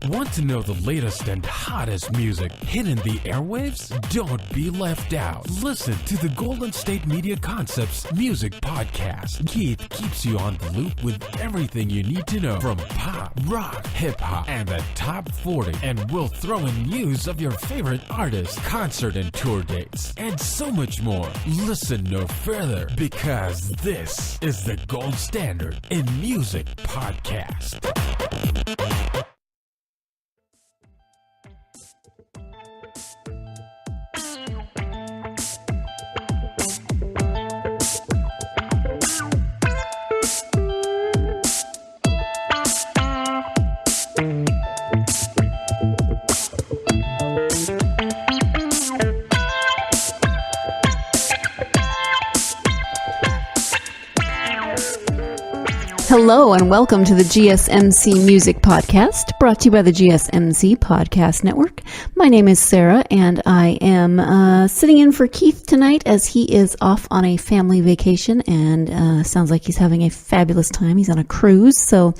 Want to know the latest and hottest music hitting the airwaves? Don't be left out. Listen to the Golden State Media Concepts Music Podcast. Keith keeps you on the loop with everything you need to know from pop, rock, hip-hop, and the top 40. And we'll throw in news of your favorite artists, concert and tour dates, and so much more. Listen no further, because this is the gold standard in music podcast. Hello and welcome to the GSMC Music Podcast, brought to you by the GSMC Podcast Network. My name is Sarah, and I am sitting in for Keith tonight as he is off on a family vacation, and sounds like he's having a fabulous time. He's on a cruise, so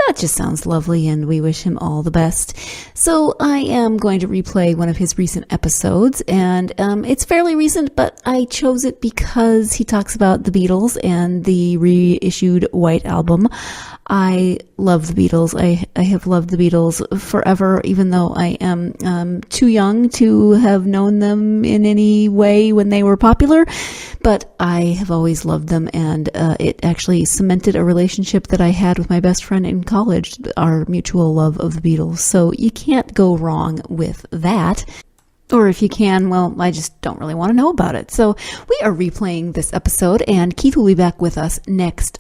that just sounds lovely, and we wish him all the best. So I am going to replay one of his recent episodes, and it's fairly recent, but I chose it because he talks about the Beatles and the reissued White Album. I love the Beatles. I have loved the Beatles forever, even though I am too young to have known them in any way when they were popular. But I have always loved them, and it actually cemented a relationship that I had with my best friend in college, our mutual love of the Beatles. So you can't go wrong with that. Or if you can, well, I just don't really want to know about it. So we are replaying this episode, and Keith will be back with us next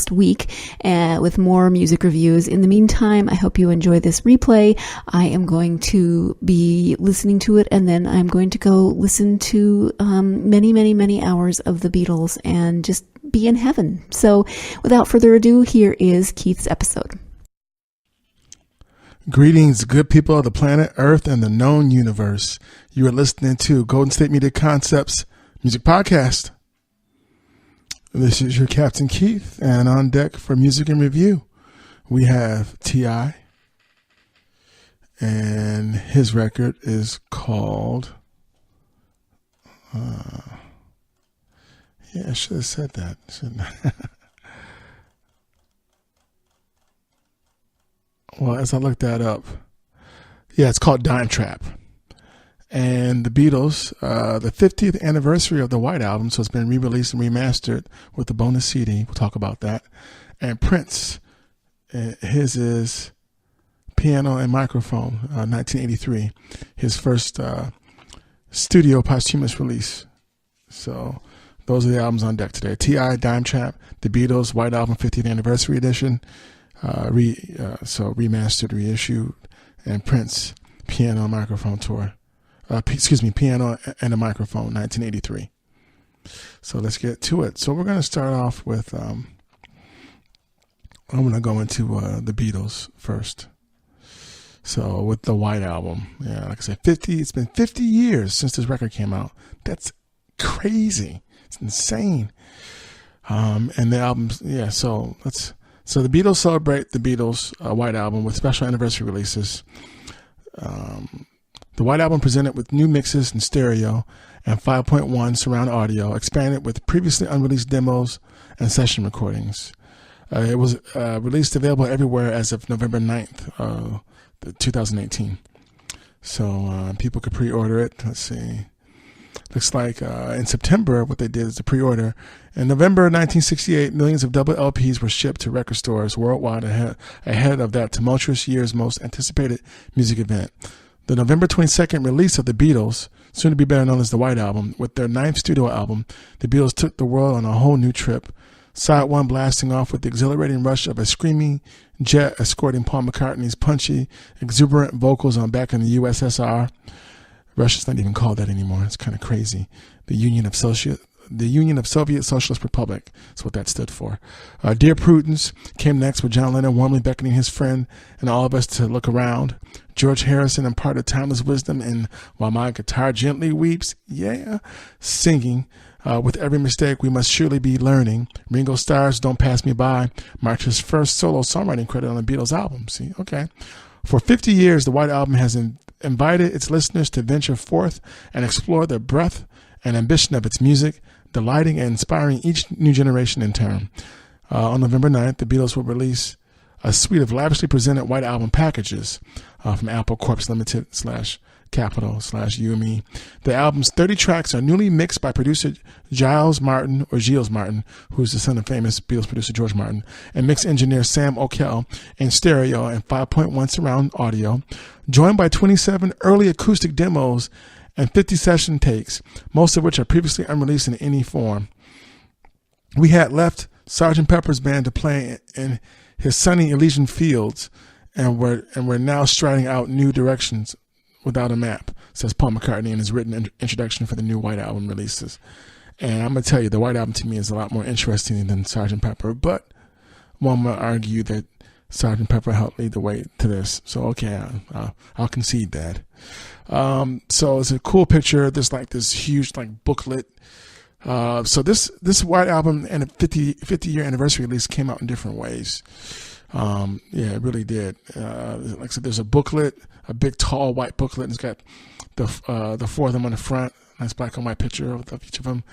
week with more music reviews. In the meantime, I hope you enjoy this replay. I am going to be listening to it, and then I'm going to go listen to many hours of the Beatles and just be in heaven. So without further ado, here is Keith's episode. Greetings, good people of the planet Earth and the known universe. You are listening to Golden State Media Concepts Music Podcast. This is your Captain Keith, and on deck for music and review, we have T.I., and his record is called, I should have said that, shouldn't I? Well, as I looked that up, it's called Dime Trap. And the Beatles, the 50th anniversary of the White Album, so it's been re-released and remastered with the bonus CD. We'll talk about that. And Prince, his is Piano and Microphone, 1983, his first studio posthumous release. So those are the albums on deck today. T.I., Dime Trap, the Beatles, White Album 50th Anniversary Edition, remastered, reissued, and Prince, Piano and Microphone Tour. Piano and a Microphone, 1983. So let's get to it. So we're going to start off with, I'm going to go into the Beatles first. So with the White Album, like I said, it's been 50 years since this record came out. That's crazy. It's insane. And the albums, So the Beatles celebrate the Beatles White Album with special anniversary releases. The White Album presented with new mixes in stereo and 5.1 surround audio, expanded with previously unreleased demos and session recordings. It was released available everywhere as of November 9th, 2018. So people could pre-order it. Let's see. Looks like in September, what they did is the pre-order. In November 1968, millions of double LPs were shipped to record stores worldwide ahead of that tumultuous year's most anticipated music event. The November 22nd release of the Beatles, soon to be better known as the White Album, with their 9th studio album, the Beatles took the world on a whole new trip. Side 1 blasting off with the exhilarating rush of a screaming jet escorting Paul McCartney's punchy, exuberant vocals on Back in the USSR. Russia's not even called that anymore. It's kind of crazy. The Union of Soviet Socialist Republic. That's what that stood for. Dear Prudence came next with John Lennon warmly beckoning his friend and all of us to look around. George Harrison imparted timeless wisdom in While My Guitar Gently Weeps, singing. With every mistake, we must surely be learning. Ringo Starr's Don't Pass Me By marked his first solo songwriting credit on the Beatles album. See, okay. For 50 years, the White Album has invited its listeners to venture forth and explore the breadth and ambition of its music, delighting and inspiring each new generation in turn. On November 9th, the Beatles will release a suite of lavishly presented White Album packages from Apple Corps Limited /Capital/UME. The album's 30 tracks are newly mixed by producer Giles Martin, who's the son of famous Beatles producer George Martin, and mix engineer Sam O'Kell in stereo and 5.1 surround audio, joined by 27 early acoustic demos and 50 session takes, most of which are previously unreleased in any form. We had left Sgt. Pepper's Band to play in his sunny Elysian fields, and we're now striding out new directions without a map, says Paul McCartney in his written introduction for the new White Album releases. And I'm going to tell you, the White Album to me is a lot more interesting than Sgt. Pepper, but one might argue that Sgt. Pepper helped lead the way to this. So, okay, I'll concede that. So it's a cool picture. There's like this huge like booklet. So this White Album and a 50-year anniversary release came out in different ways. Yeah, it really did. Like I said, there's a booklet, a big tall white booklet, and it's got the four of them on the front. Nice black and white picture of each of them.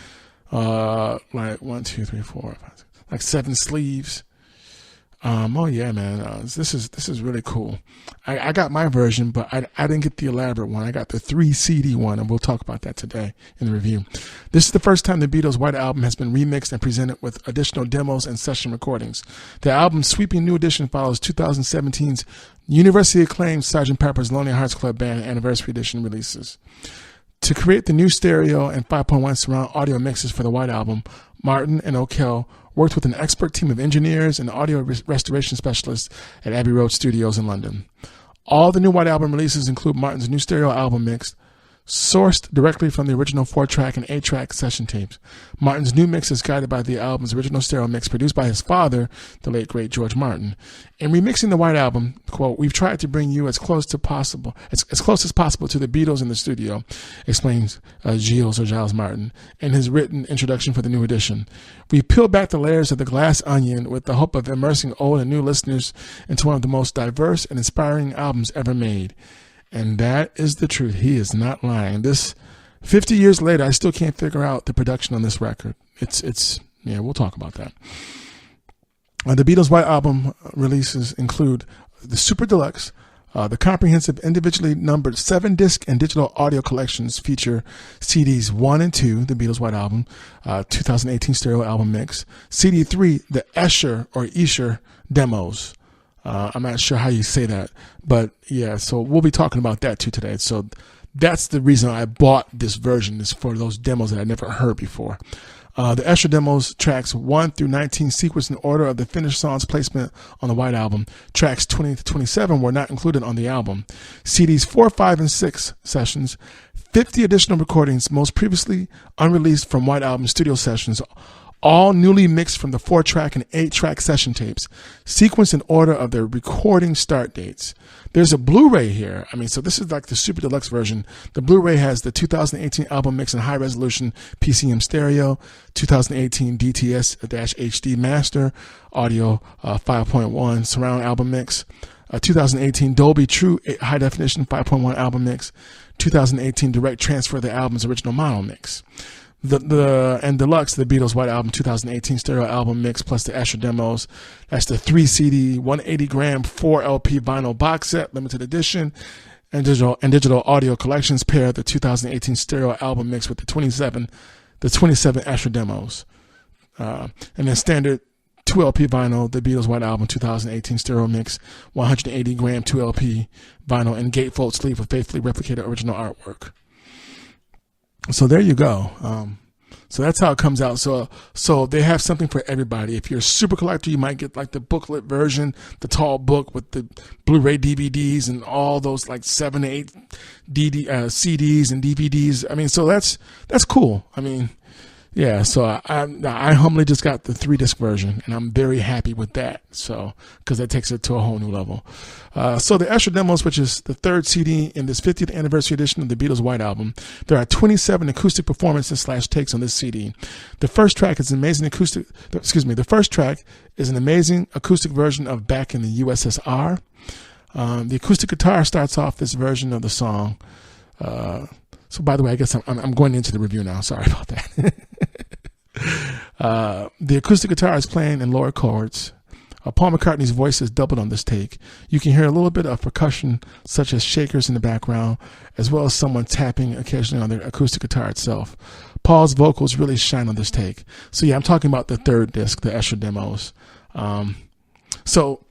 Like 1, 2, 3, 4, 5, 6, like 7 sleeves. Oh yeah, man. This is really cool. I got my version, but I didn't get the elaborate one. I got the 3 CD one, and we'll talk about that today in the review. This is the first time the Beatles' White Album has been remixed and presented with additional demos and session recordings. The album's sweeping new edition follows 2017's universally acclaimed Sgt. Pepper's Lonely Hearts Club Band anniversary edition releases. To create the new stereo and 5.1 surround audio mixes for the White Album, Martin and O'Kell worked with an expert team of engineers and audio restoration specialists at Abbey Road Studios in London. All the new White Album releases include Martin's new stereo album mix, sourced directly from the original 4-track and 8-track session tapes. Martin's new mix is guided by the album's original stereo mix produced by his father, the late great George Martin. In remixing the White Album, quote, "We've tried to bring you as close as possible to the Beatles in the studio," explains Giles Martin in his written introduction for the new edition. "We peeled back the layers of the glass onion with the hope of immersing old and new listeners into one of the most diverse and inspiring albums ever made." And that is the truth. He is not lying. This 50 years later, I still can't figure out the production on this record. Yeah, we'll talk about that. The Beatles' White Album releases include the Super Deluxe. The comprehensive individually numbered 7-disc and digital audio collections feature CDs 1 and 2, the Beatles' White Album, 2018 stereo album mix. CD 3, the Escher demos. I'm not sure how you say that, but yeah, so we'll be talking about that too today. So that's the reason I bought this version, is for those demos that I never heard before. The Escher demos, tracks 1 through 19, sequenced in order of the finished songs placement on the White Album. Tracks 20 to 27 were not included on the album. CDs 4, 5, and 6 sessions, 50 additional recordings, most previously unreleased from White Album studio sessions, all newly mixed from the 4-track and 8-track session tapes, sequenced in order of their recording start dates. There's a Blu-ray here. So this is like the Super Deluxe version. The Blu-ray has the 2018 album mix in high resolution PCM stereo, 2018 DTS-HD master, audio 5.1 surround album mix, 2018 Dolby True high definition 5.1 album mix, 2018 direct transfer of the album's original mono mix. And Deluxe, the Beatles' White Album 2018 stereo album mix plus the Escher demos. That's the 3 CD, 180 gram, 4 LP vinyl box set, limited edition, and digital audio collections pair the 2018 stereo album mix with the 27 Escher demos. And then standard 2 LP vinyl, the Beatles' White Album 2018 stereo mix, 180 gram 2 LP vinyl, and gatefold sleeve with faithfully replicated original artwork. So there you go. So that's how it comes out. So they have something for everybody. If you're a super collector, you might get like the booklet version, the tall book with the Blu-ray DVDs and all those like 7 to 8 CDs and DVDs. So that's cool. Yeah, so I humbly just got the 3-disc version, and I'm very happy with that. So, because that takes it to a whole new level. So the Escher demos, which is the 3rd CD in this 50th anniversary edition of the Beatles' White Album, there are 27 acoustic performances / takes on this CD. The first track is an amazing acoustic version of Back in the USSR. The acoustic guitar starts off this version of the song. So by the way, I guess I'm going into the review now. Sorry about that. The acoustic guitar is playing in lower chords. Paul McCartney's voice is doubled on this take. You can hear a little bit of percussion, such as shakers in the background, as well as someone tapping occasionally on the acoustic guitar itself. Paul's vocals really shine on this take. So yeah, I'm talking about the third disc, the Escher demos. So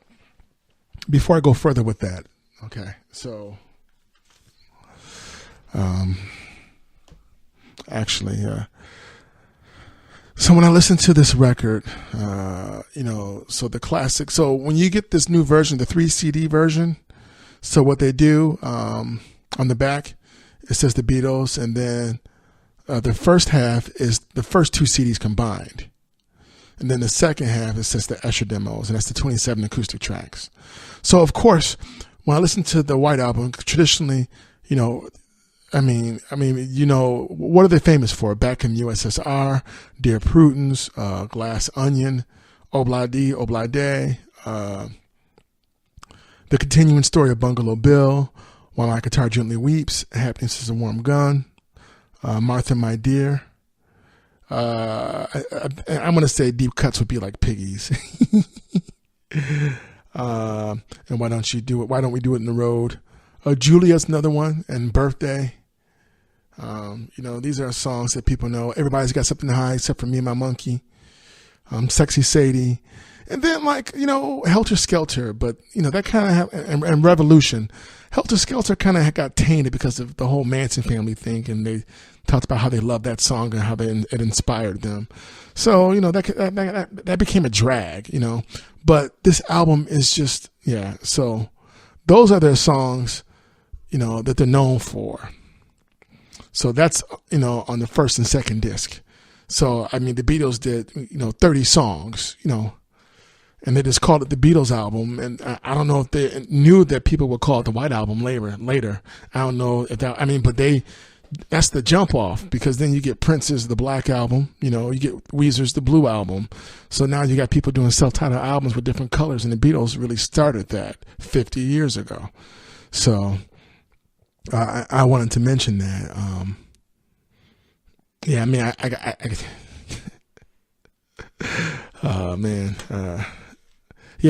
before I go further with that, okay, so so when I listen to this record, so the classic, so when you get this new version, the 3 CD version, so what they do, on the back, it says the Beatles, and then the first half is the first 2 CDs combined. And then the second half, it says the Escher demos, and that's the 27 acoustic tracks. So of course, when I listen to the White Album, traditionally, what are they famous for? Back in USSR, Dear Prudence, Glass Onion, Obladi, Oblade, The Continuing Story of Bungalow Bill, While My Guitar Gently Weeps, Happiness is a Warm Gun, Martha, My Dear. I'm going to say deep cuts would be like Piggies. And Why Don't You Do It? Why Don't We Do It in the Road? Julia's another one, and Birthday. These are songs that people know. Everybody's Got Something to Hide except for Me and My Monkey. Sexy Sadie. And then Helter Skelter, but that kind of and Revolution. Helter Skelter kind of got tainted because of the whole Manson family thing, and they talked about how they loved that song and how it inspired them. So that became a drag, But this album is just So those are their songs, that they're known for. So that's on the first and second disc. So the Beatles did 30 songs, and they just called it the Beatles album. And I don't know if they knew that people would call it the White Album later. I don't know if that, but that's the jump off, because then you get Prince's The Black Album, you get Weezer's The Blue Album. So now you got people doing self-titled albums with different colors, and the Beatles really started that 50 years ago. So I wanted to mention that.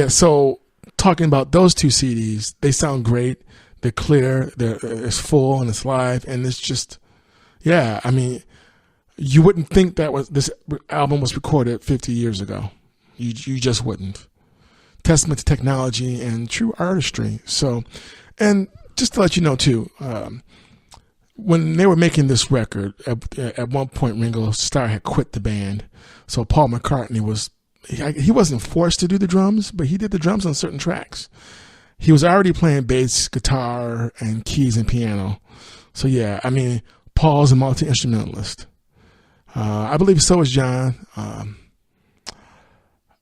So talking about those 2 CDs, they sound great. They're clear. It's full and it's live, and it's just, you wouldn't think this album was recorded 50 years ago. You just wouldn't. Testament to technology and true artistry. So, and just to let you know too, when they were making this record, at one point Ringo Starr had quit the band, so Paul McCartney he wasn't forced to do the drums, but he did the drums on certain tracks. He was already playing bass, guitar, and keys and piano. So Paul's a multi-instrumentalist. I believe so is John.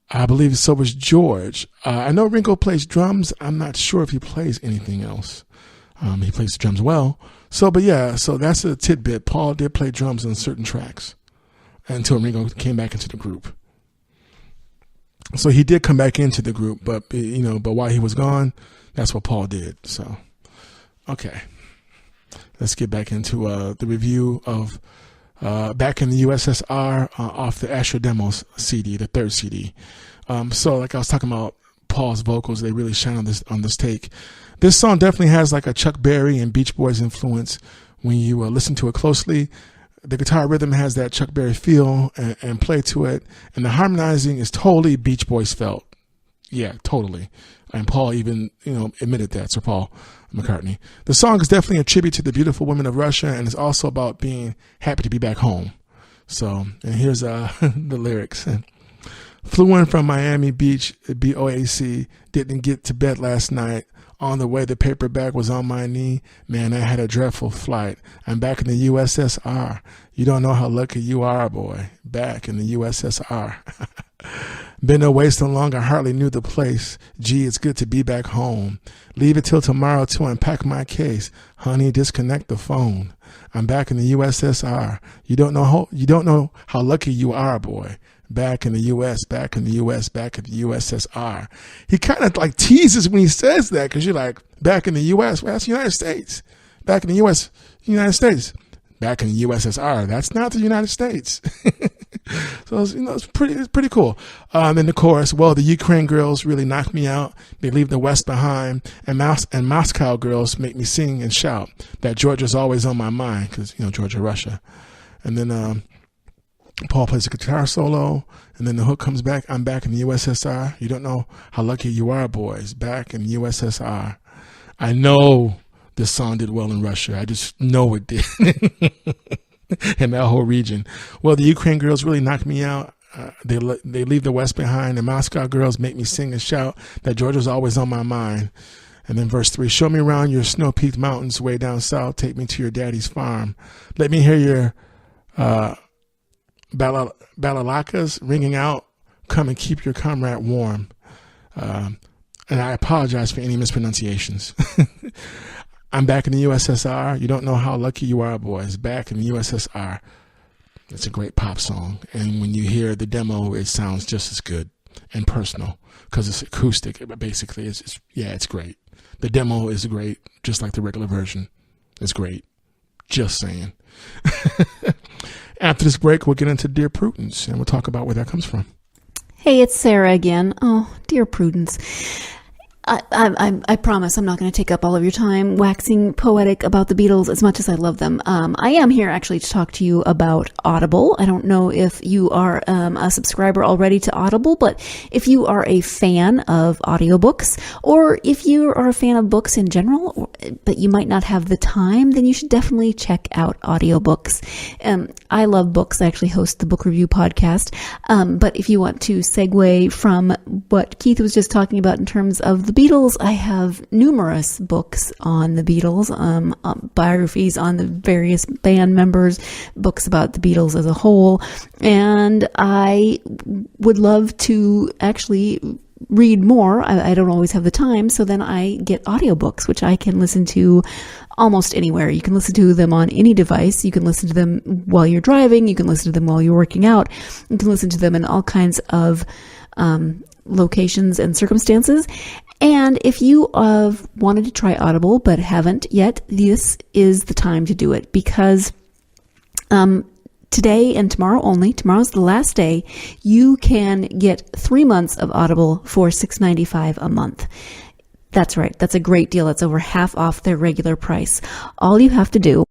I believe so was George. I know Ringo plays drums. I'm not sure if he plays anything else. He plays the drums well. So that's a tidbit. Paul did play drums on certain tracks until Ringo came back into the group. So he did come back into the group, but while he was gone, that's what Paul did. So, okay. Let's get back into the review of Back in the USSR off the Escher Demos CD, the third CD. So like I was talking about Paul's vocals, they really shine on this take. This song definitely has like a Chuck Berry and Beach Boys influence when you listen to it closely. The guitar rhythm has that Chuck Berry feel and play to it, and the harmonizing is totally Beach Boys felt. Yeah, totally. And Paul even, admitted that, Sir Paul McCartney. The song is definitely a tribute to the beautiful women of Russia, and it's also about being happy to be back home. So, and here's the lyrics. Flew in from Miami Beach, BOAC, didn't get to bed last night. On the way, the paper bag was on my knee. Man, I had a dreadful flight. I'm back in the USSR. You don't know how lucky you are, boy. Back in the USSR. Been away so long, I hardly knew the place. Gee, it's good to be back home. Leave it till tomorrow to unpack my case. Honey, disconnect the phone. I'm back in the USSR. You don't know how lucky you are, boy. back in the U.S., back in the U.S., back in the USSR. He kind of like teases when he says that, because you're like, back in the U.S., well, that's the United States. Back in the U.S., United States. Back in the USSR, that's not the United States. So, it's pretty cool. In the chorus, well, the Ukraine girls really knock me out. They leave the West behind. And Moscow girls make me sing and shout that Georgia's always on my mind, because, Georgia, Russia. And then Paul plays a guitar solo, and then the hook comes back. I'm back in the USSR. You don't know how lucky you are, boys. Back in the USSR. I know this song did well in Russia. I just know it did. In that whole region. Well, the Ukraine girls really knock me out. They leave the West behind. The Moscow girls make me sing and shout that Georgia's always on my mind. And then verse 3, show me around your snow-peaked mountains way down south. Take me to your daddy's farm. Let me hear your balalakas ringing out. Come and keep your comrade warm. And I apologize for any mispronunciations. I'm back in the USSR. You don't know how lucky you are, boys. Back in the USSR. It's a great pop song. And when you hear the demo, it sounds just as good and personal, because it's acoustic. Basically, it's great. The demo is great, just like the regular version. It's great. Just saying. After this break, we'll get into Dear Prudence, and we'll talk about where that comes from. Hey, it's Sarah again. Oh, dear Prudence. I promise I'm not going to take up all of your time waxing poetic about the Beatles as much as I love them. I am here actually to talk to you about Audible. I don't know if you are a subscriber already to Audible, but if you are a fan of audiobooks, or if you are a fan of books in general, but you might not have the time, then you should definitely check out audiobooks. I love books. I actually host the book review podcast. But if you want to segue from what Keith was just talking about in terms of the Beatles, I have numerous books on the Beatles, biographies on the various band members, books about the Beatles as a whole, and I would love to actually read more. I don't always have the time, so then I get audiobooks, which I can listen to almost anywhere. You can listen to them on any device. You can listen to them while you're driving. You can listen to them while you're working out. You can listen to them in all kinds of locations and circumstances. And if you have wanted to try Audible but haven't yet, this is the time to do it, because today and tomorrow only, tomorrow's the last day, you can get 3 months of Audible for $6.95 a month. That's right. That's a great deal. That's over half off their regular price. All you have to do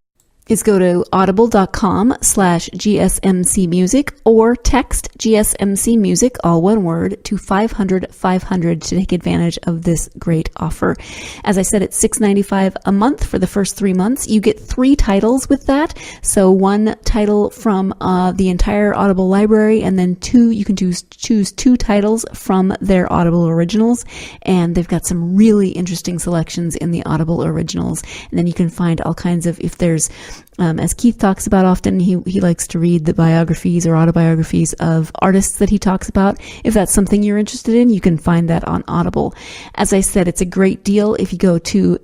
is go to audible.com/GSMC music, or text GSMC music, all one word, to 500-500 to take advantage of this great offer. As I said, it's $6.95 a month for the first 3 months. You get 3 titles with that. So 1 title from the entire Audible library, and then 2, you can choose 2 titles from their Audible originals. And they've got some really interesting selections in the Audible originals. And then you can find all kinds of, if there's as Keith talks about often, he likes to read the biographies or autobiographies of artists that he talks about. If that's something you're interested in, you can find that on Audible. As I said, it's a great deal. If you go to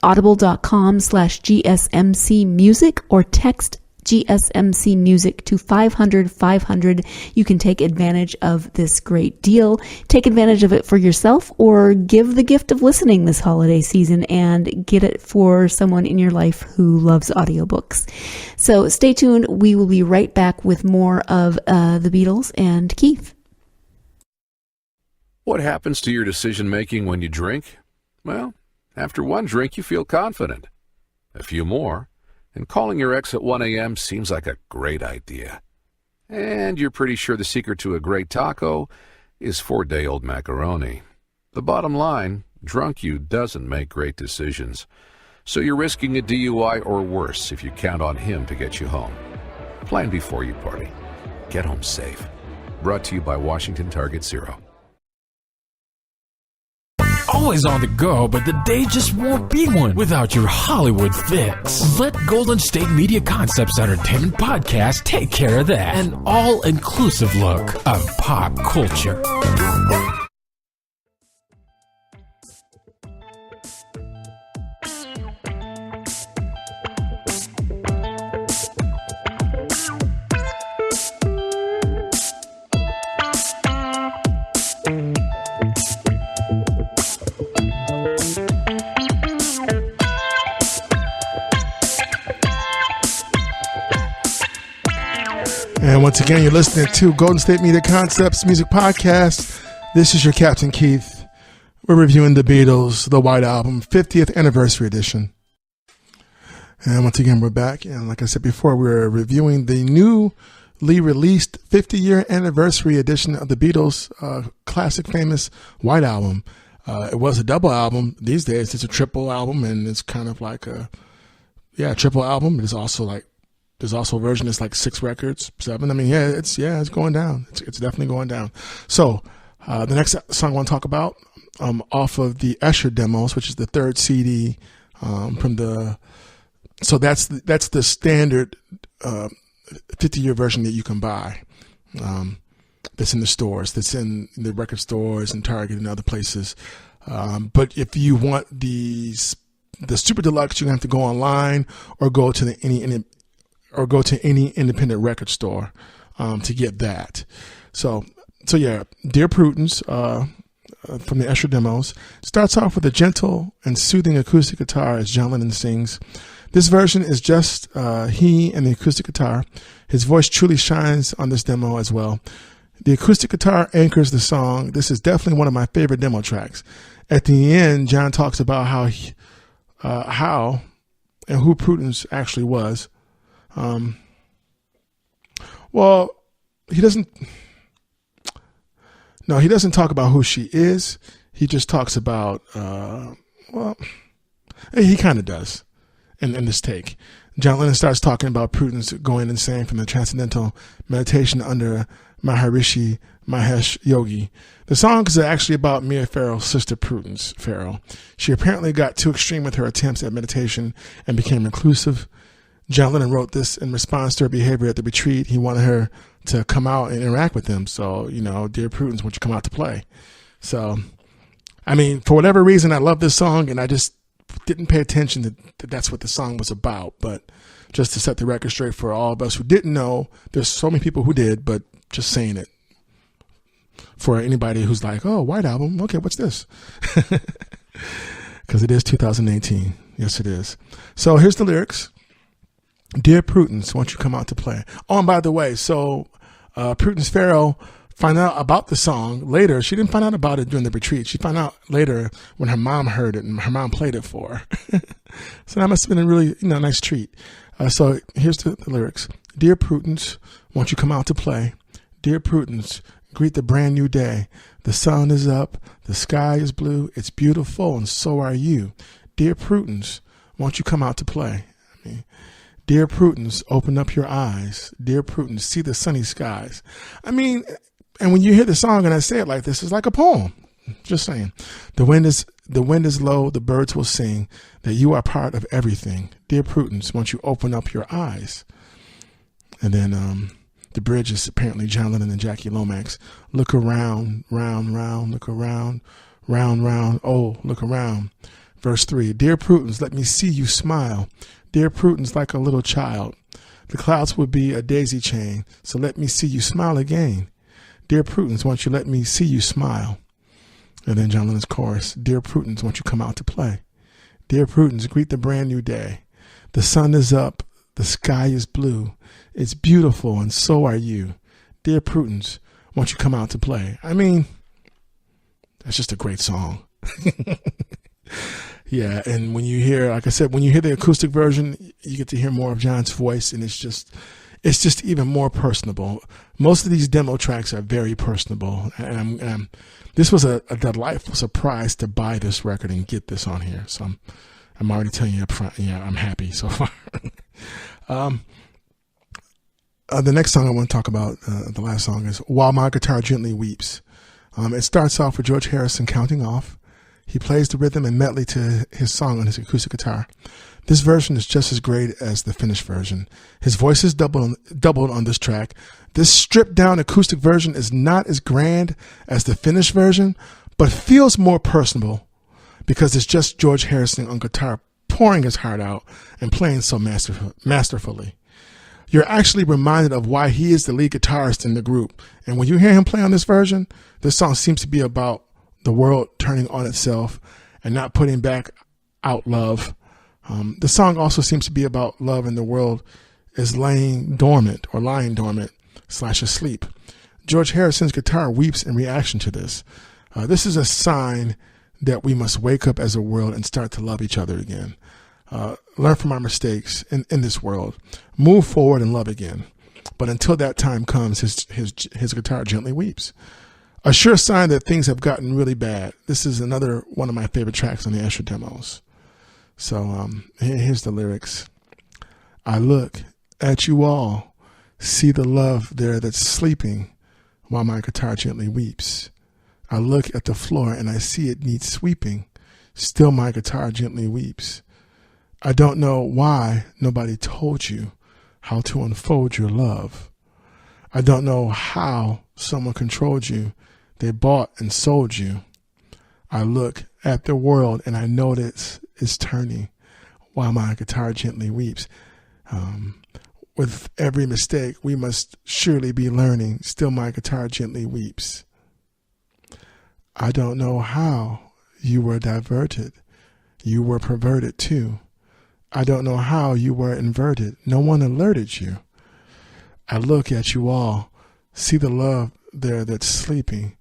audible.com/GSMC music, or text GSMC music to 500-500, you can take advantage of this great deal. Take advantage of it for yourself, or give the gift of listening this holiday season and get it for someone in your life who loves audiobooks. So stay tuned. We will be right back with more of the Beatles and Keith. What happens to your decision-making when you drink? Well, after one drink, you feel confident. A few more, and calling your ex at 1 a.m. seems like a great idea. And you're pretty sure the secret to a great taco is 4-day-old macaroni. The bottom line, drunk you doesn't make great decisions. So you're risking a DUI or worse if you count on him to get you home. Plan before you party. Get home safe. Brought to you by Washington Target Zero. Always on the go, but the day just won't be one without your Hollywood fix. Let Golden State Media Concepts Entertainment Podcast take care of that. An all-inclusive look of pop culture. And once again, you're listening to Golden State Media Concepts Music Podcast. This is your Captain Keith. We're reviewing the Beatles, the White Album, 50th Anniversary Edition. And once again, we're back. And like I said before, we're reviewing the newly released 50-year anniversary edition of the Beatles' classic, famous White Album. It was a double album. These days, it's a triple album, and it's kind of like a triple album. There's also a version that's like 6 records, 7. I mean, it's going down. It's definitely going down. So the next song I want to talk about, off of the Escher demos, which is the 3rd CD so that's the standard 50-year version that you can buy. That's in the stores, that's in the record stores and Target and other places. But if you want the super deluxe, you have to go online or go to any independent record store to get that. So yeah, Dear Prudence from the Escher demos starts off with a gentle and soothing acoustic guitar as John Lennon sings. This version is just he and the acoustic guitar. His voice truly shines on this demo as well. The acoustic guitar anchors the song. This is definitely one of my favorite demo tracks. At the end, John talks about how and who Prudence actually was. Well, he doesn't talk about who she is. He just talks about, he kind of does in this take. John Lennon starts talking about Prudence going insane from the transcendental meditation under Maharishi Mahesh Yogi. The song is actually about Mia Farrow's sister, Prudence Farrow. She apparently got too extreme with her attempts at meditation and became reclusive. John Lennon wrote this in response to her behavior at the retreat. He wanted her to come out and interact with him. So, Dear Prudence, won't you come out to play? So, I mean, for whatever reason, I love this song, and I just didn't pay attention that that's what the song was about. But just to set the record straight for all of us who didn't know, there's so many people who did, but just saying it for anybody who's like, oh, White Album, okay, what's this? Because it is 2018. Yes, it is. So here's the lyrics. Dear Prudence, won't you come out to play? Oh, and by the way, so Prudence Farrow found out about the song later. She didn't find out about it during the retreat. She found out later when her mom heard it and her mom played it for her. So that must have been a really nice treat. So here's the lyrics. Dear Prudence, won't you come out to play? Dear Prudence, greet the brand new day. The sun is up, the sky is blue, it's beautiful, and so are you. Dear Prudence, won't you come out to play? Dear Prudence, open up your eyes. Dear Prudence, see the sunny skies. I mean, and when you hear the song and I say it like this, it's like a poem. Just saying. The wind is low, the birds will sing, that you are part of everything. Dear Prudence, won't you open up your eyes? And then the bridge is apparently John Lennon and Jackie Lomax. Look around, round, round, look around, round, round, oh, look around. Verse 3, Dear Prudence, let me see you smile. Dear Prudence, like a little child. The clouds would be a daisy chain, so let me see you smile again. Dear Prudence, won't you let me see you smile? And then John Lennon's chorus, Dear Prudence, won't you come out to play? Dear Prudence, greet the brand new day. The sun is up, the sky is blue. It's beautiful, and so are you. Dear Prudence, won't you come out to play? I mean, that's just a great song. Yeah, and when you hear, like I said, when you hear the acoustic version, you get to hear more of John's voice, and it's just even more personable. Most of these demo tracks are very personable, and this was a delightful surprise to buy this record and get this on here. So I'm already telling you up front, yeah, I'm happy so far. The next song I want to talk about, the last song, is While My Guitar Gently Weeps. It starts off with George Harrison counting off. He plays the rhythm and medley to his song on his acoustic guitar. This version is just as great as the finished version. His voice is doubled on this track. This stripped down acoustic version is not as grand as the finished version, but feels more personable because it's just George Harrison on guitar pouring his heart out and playing so masterfully. You're actually reminded of why he is the lead guitarist in the group. And when you hear him play on this version, this song seems to be about the world turning on itself and not putting back out love. The song also seems to be about love, and the world is lying dormant. asleep. George Harrison's guitar weeps in reaction to this. This is a sign that we must wake up as a world and start to love each other again. Learn from our mistakes in this world. Move forward and love again. But until that time comes, his guitar gently weeps. A sure sign that things have gotten really bad. This is another one of my favorite tracks on the Escher demos. So here's the lyrics. I look at you all, see the love there that's sleeping while my guitar gently weeps. I look at the floor and I see it needs sweeping. Still my guitar gently weeps. I don't know why nobody told you how to unfold your love. I don't know how someone controlled you. They bought and sold you. I look at the world and I notice it's turning while my guitar gently weeps. With every mistake, we must surely be learning. Still my guitar gently weeps. I don't know how you were diverted. You were perverted too. I don't know how you were inverted. No one alerted you. I look at you all, see the love there that's sleeping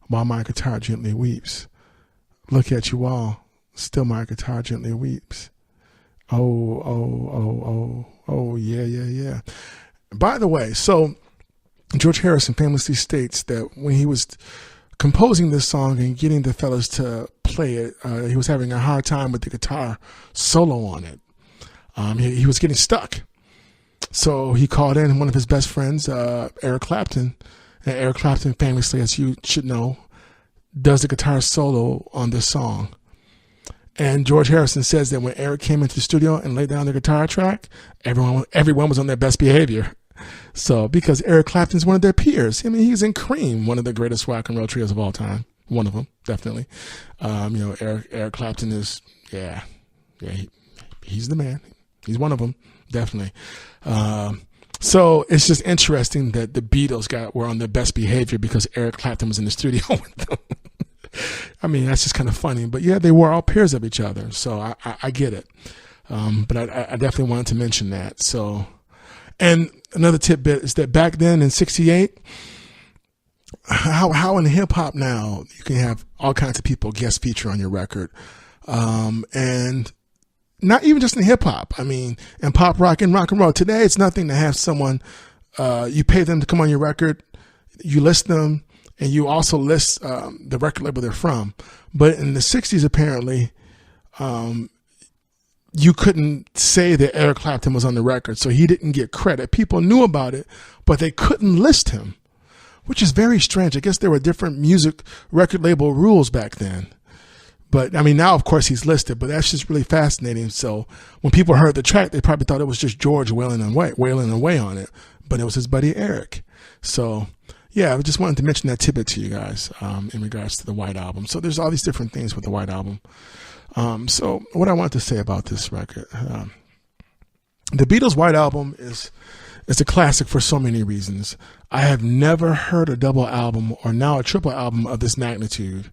while my guitar gently weeps. Look at you all, still my guitar gently weeps. Oh, yeah. By the way, so George Harrison famously states that when he was composing this song and getting the fellas to play it, he was having a hard time with the guitar solo on it. He was getting stuck. So he called in one of his best friends, Eric Clapton. And Eric Clapton famously, as you should know, does the guitar solo on this song. And George Harrison says that when Eric came into the studio and laid down the guitar track, everyone was on their best behavior. So, because Eric Clapton's one of their peers. I mean, he's in Cream, one of the greatest rock and roll trios of all time. One of them, definitely. Eric Clapton is, he's the man. He's one of them, definitely. So it's just interesting that the Beatles were on their best behavior because Eric Clapton was in the studio with them. I mean, that's just kind of funny. But yeah, they were all peers of each other. So I get it. But I definitely wanted to mention that. So, and another tidbit is that back then in '68, how in hip hop now you can have all kinds of people guest feature on your record. And not even just in hip hop. I mean, in pop rock and rock and roll. Today, it's nothing to have someone, you pay them to come on your record, you list them, and you also list the record label they're from. But in the 60s, apparently, you couldn't say that Eric Clapton was on the record, so he didn't get credit. People knew about it, but they couldn't list him, which is very strange. I guess there were different music record label rules back then. But I mean, now of course he's listed, but that's just really fascinating. So when people heard the track, they probably thought it was just George wailing away on it, but it was his buddy Eric. So yeah, I just wanted to mention that tidbit to you guys in regards to the White Album. So there's all these different things with the White Album. So what I want to say about this record, the Beatles White Album is a classic for so many reasons. I have never heard a double album or now a triple album of this magnitude.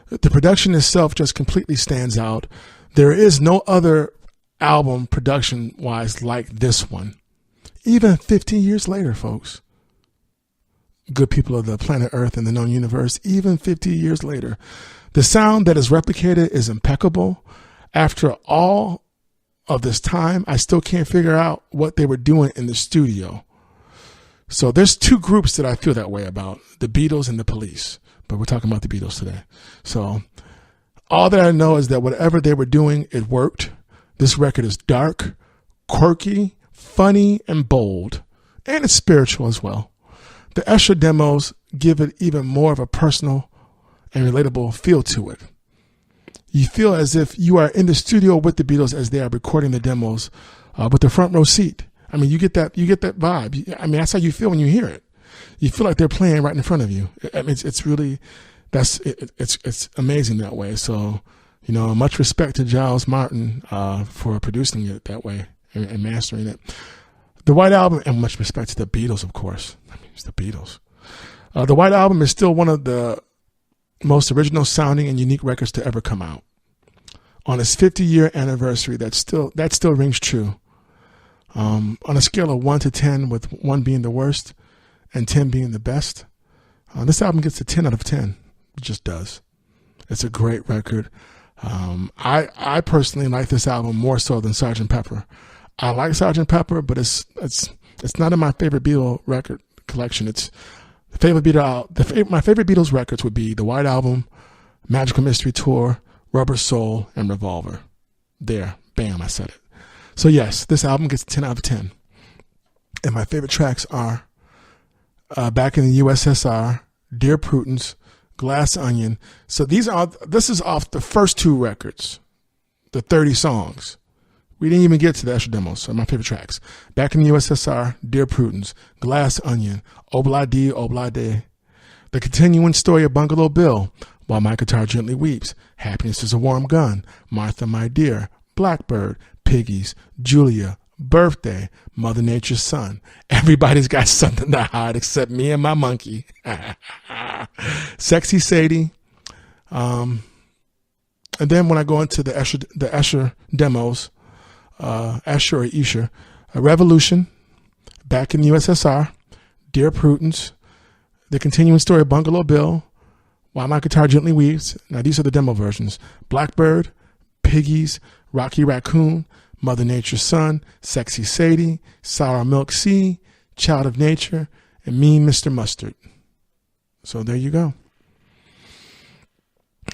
The production itself just completely stands out. There is no other album production-wise like this one. Even 50 years later, folks. Good people of the planet Earth and the known universe, even 50 years later. The sound that is replicated is impeccable. After all of this time, I still can't figure out what they were doing in the studio. So there's two groups that I feel that way about, the Beatles and the Police. But we're talking about the Beatles today. So all that I know is that whatever they were doing, it worked. This record is dark, quirky, funny, and bold. And it's spiritual as well. The Escher demos give it even more of a personal and relatable feel to it. You feel as if you are in the studio with the Beatles as they are recording the demos with the front row seat. I mean, you get that vibe. I mean, that's how you feel when you hear it. You feel like they're playing right in front of you. I mean, it's really, it's amazing that way. So, much respect to Giles Martin for producing it that way and mastering it. The White Album, and much respect to the Beatles, of course. I mean, it's the Beatles. The White Album is still one of the most original sounding and unique records to ever come out. On its 50-year anniversary, that still rings true. On a scale of 1 to 10, with 1 being the worst, and 10 being the best. This album gets a 10 out of 10. It just does. It's a great record. I personally like this album more so than Sgt. Pepper. I like Sgt. Pepper, but it's not in my favorite Beatles record collection. It's my favorite Beatles records would be the White Album, Magical Mystery Tour, Rubber Soul, and Revolver. There, bam, I said it. So yes, this album gets a 10 out of 10. And my favorite tracks are Back in the USSR, Dear Prudence, Glass Onion. So this is off the first two records, the 30 songs. We didn't even get to the extra demos. So my favorite tracks: Back in the USSR, Dear Prudence, Glass Onion, Obladi Oblade, The Continuing Story of Bungalow Bill, While My Guitar Gently Weeps, Happiness is a Warm Gun, Martha My Dear, Blackbird, Piggies, Julia, Birthday, Mother Nature's Son. Everybody's got something to hide except me and my monkey. Sexy Sadie. And then when I go into the Escher demos, Escher or Escher, Revolution, Back in the USSR, Dear Prudence, The Continuing Story of Bungalow Bill, While My Guitar Gently Weeps. Now these are the demo versions. Blackbird, Piggies, Rocky Raccoon, Mother Nature's Son, Sexy Sadie, Sour Milk Sea, Child of Nature, and Mean Mr. Mustard. So there you go.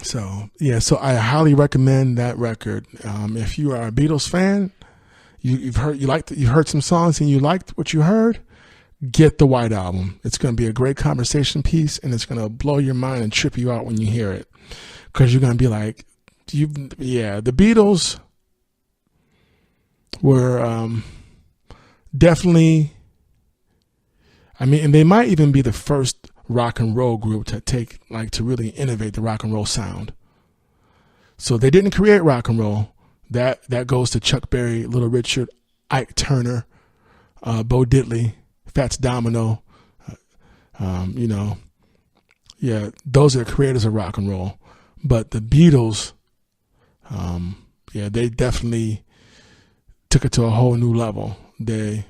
So yeah, so I highly recommend that record. If you are a Beatles fan, you've heard some songs and you liked what you heard, get the White Album. It's going to be a great conversation piece, and it's going to blow your mind and trip you out when you hear it, because you're going to be like, the Beatles were definitely, and they might even be the first rock and roll group to really innovate the rock and roll sound. So they didn't create rock and roll. That goes to Chuck Berry, Little Richard, Ike Turner, Bo Diddley, Fats Domino. Those are the creators of rock and roll. But the Beatles, they definitely took it to a whole new level. They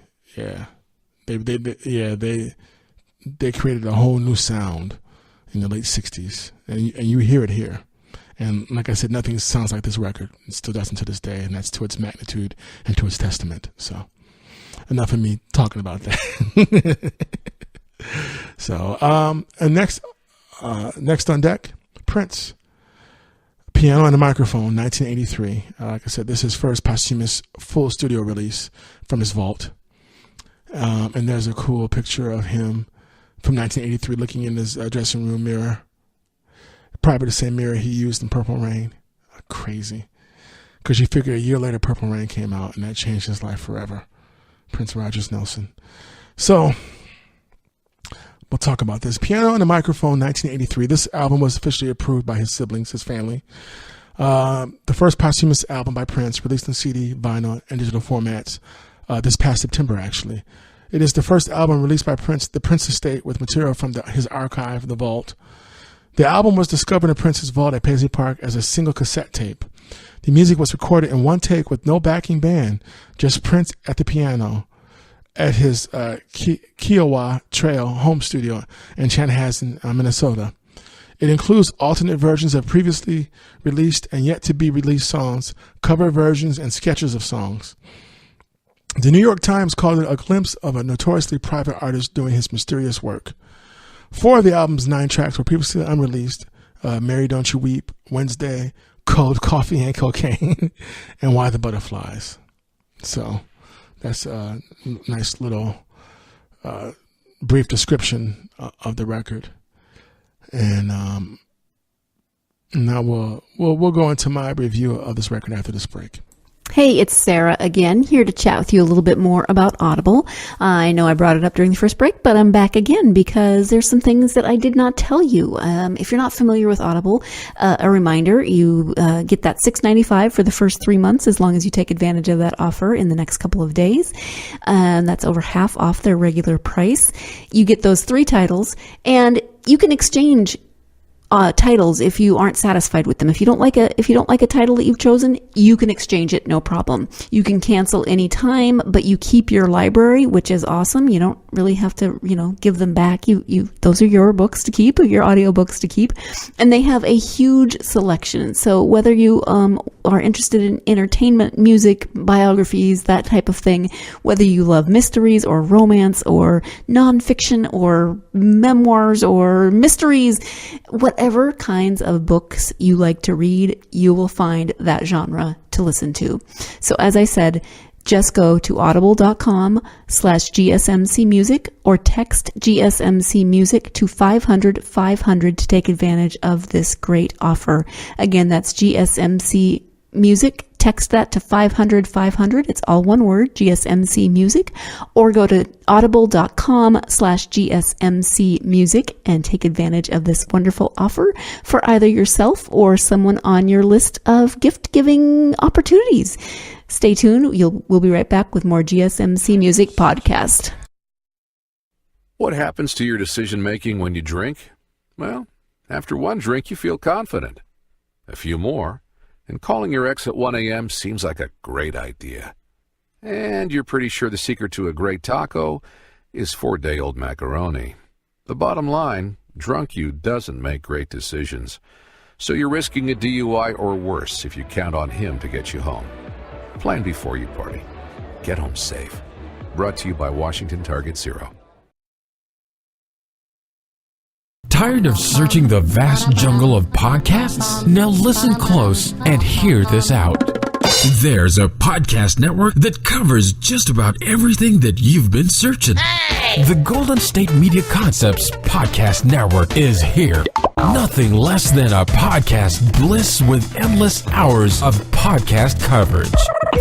created a whole new sound in the late 60s, and you hear it here. And like I said, nothing sounds like this record. It still doesn't to this day, and that's to its magnitude and to its testament. So enough of me talking about that. So and next on deck, Prince. Piano and a Microphone, 1983. Like I said, this is his first posthumous full studio release from his vault. And there's a cool picture of him from 1983 looking in his dressing room mirror. Probably the same mirror he used in Purple Rain. Crazy. Because you figure a year later, Purple Rain came out, and that changed his life forever. Prince Rogers Nelson. So we'll talk about this. Piano and a Microphone, 1983. This album was officially approved by his siblings, his family. The first posthumous album by Prince, released in CD, vinyl, and digital formats this past September, actually. It is the first album released by Prince, the Prince Estate, with material from his archive, the vault. The album was discovered in Prince's vault at Paisley Park as a single cassette tape. The music was recorded in one take with no backing band, just Prince at the piano at his Kiowa Trail home studio in Chanhassen, Minnesota. It includes alternate versions of previously released and yet to be released songs, cover versions, and sketches of songs. The New York Times called it a glimpse of a notoriously private artist doing his mysterious work. 4 of the album's 9 tracks were previously unreleased: Mary Don't You Weep, Wednesday, Cold Coffee and Cocaine, and Why the Butterflies. So that's a nice little brief description of the record. And now we'll go into my review of this record after this break. Hey, it's Sarah again, here to chat with you a little bit more about Audible. I know I brought it up during the first break, but I'm back again because there's some things that I did not tell you. If you're not familiar with Audible, a reminder, you get that $6.95 for the first 3 months as long as you take advantage of that offer in the next couple of days. That's over half off their regular price. You get those 3 titles, and you can exchange titles if you aren't satisfied with them. If you don't like a title that you've chosen, you can exchange it, no problem. You can cancel any time, but you keep your library, which is awesome. You don't really have to, give them back. Those are your books to keep, or your audiobooks to keep. And they have a huge selection. So whether you are interested in entertainment, music, biographies, that type of thing, whether you love mysteries or romance or nonfiction or memoirs or mysteries, whatever kinds of books you like to read, you will find that genre to listen to. So as I said, just go to audible.com/GSMC music or text GSMC music to 500-500 to take advantage of this great offer. Again, that's GSMC music. Text that to 500-500. It's all one word, GSMC music, or go to audible.com/GSMC music and take advantage of this wonderful offer for either yourself or someone on your list of gift giving opportunities. Stay tuned. We'll be right back with more GSMC Music Podcast. What happens to your decision making when you drink? Well, after one drink, you feel confident. A few more, and calling your ex at 1 a.m. seems like a great idea. And you're pretty sure the secret to a great taco is 4-day-old macaroni. The bottom line, drunk you doesn't make great decisions. So you're risking a DUI or worse if you count on him to get you home. Plan before you party. Get home safe. Brought to you by Washington Target Zero. Tired of searching the vast jungle of podcasts? Now listen close and hear this out. There's a podcast network that covers just about everything that you've been searching. Hey! The Golden State Media Concepts Podcast Network is here. Nothing less than a podcast bliss with endless hours of podcast coverage.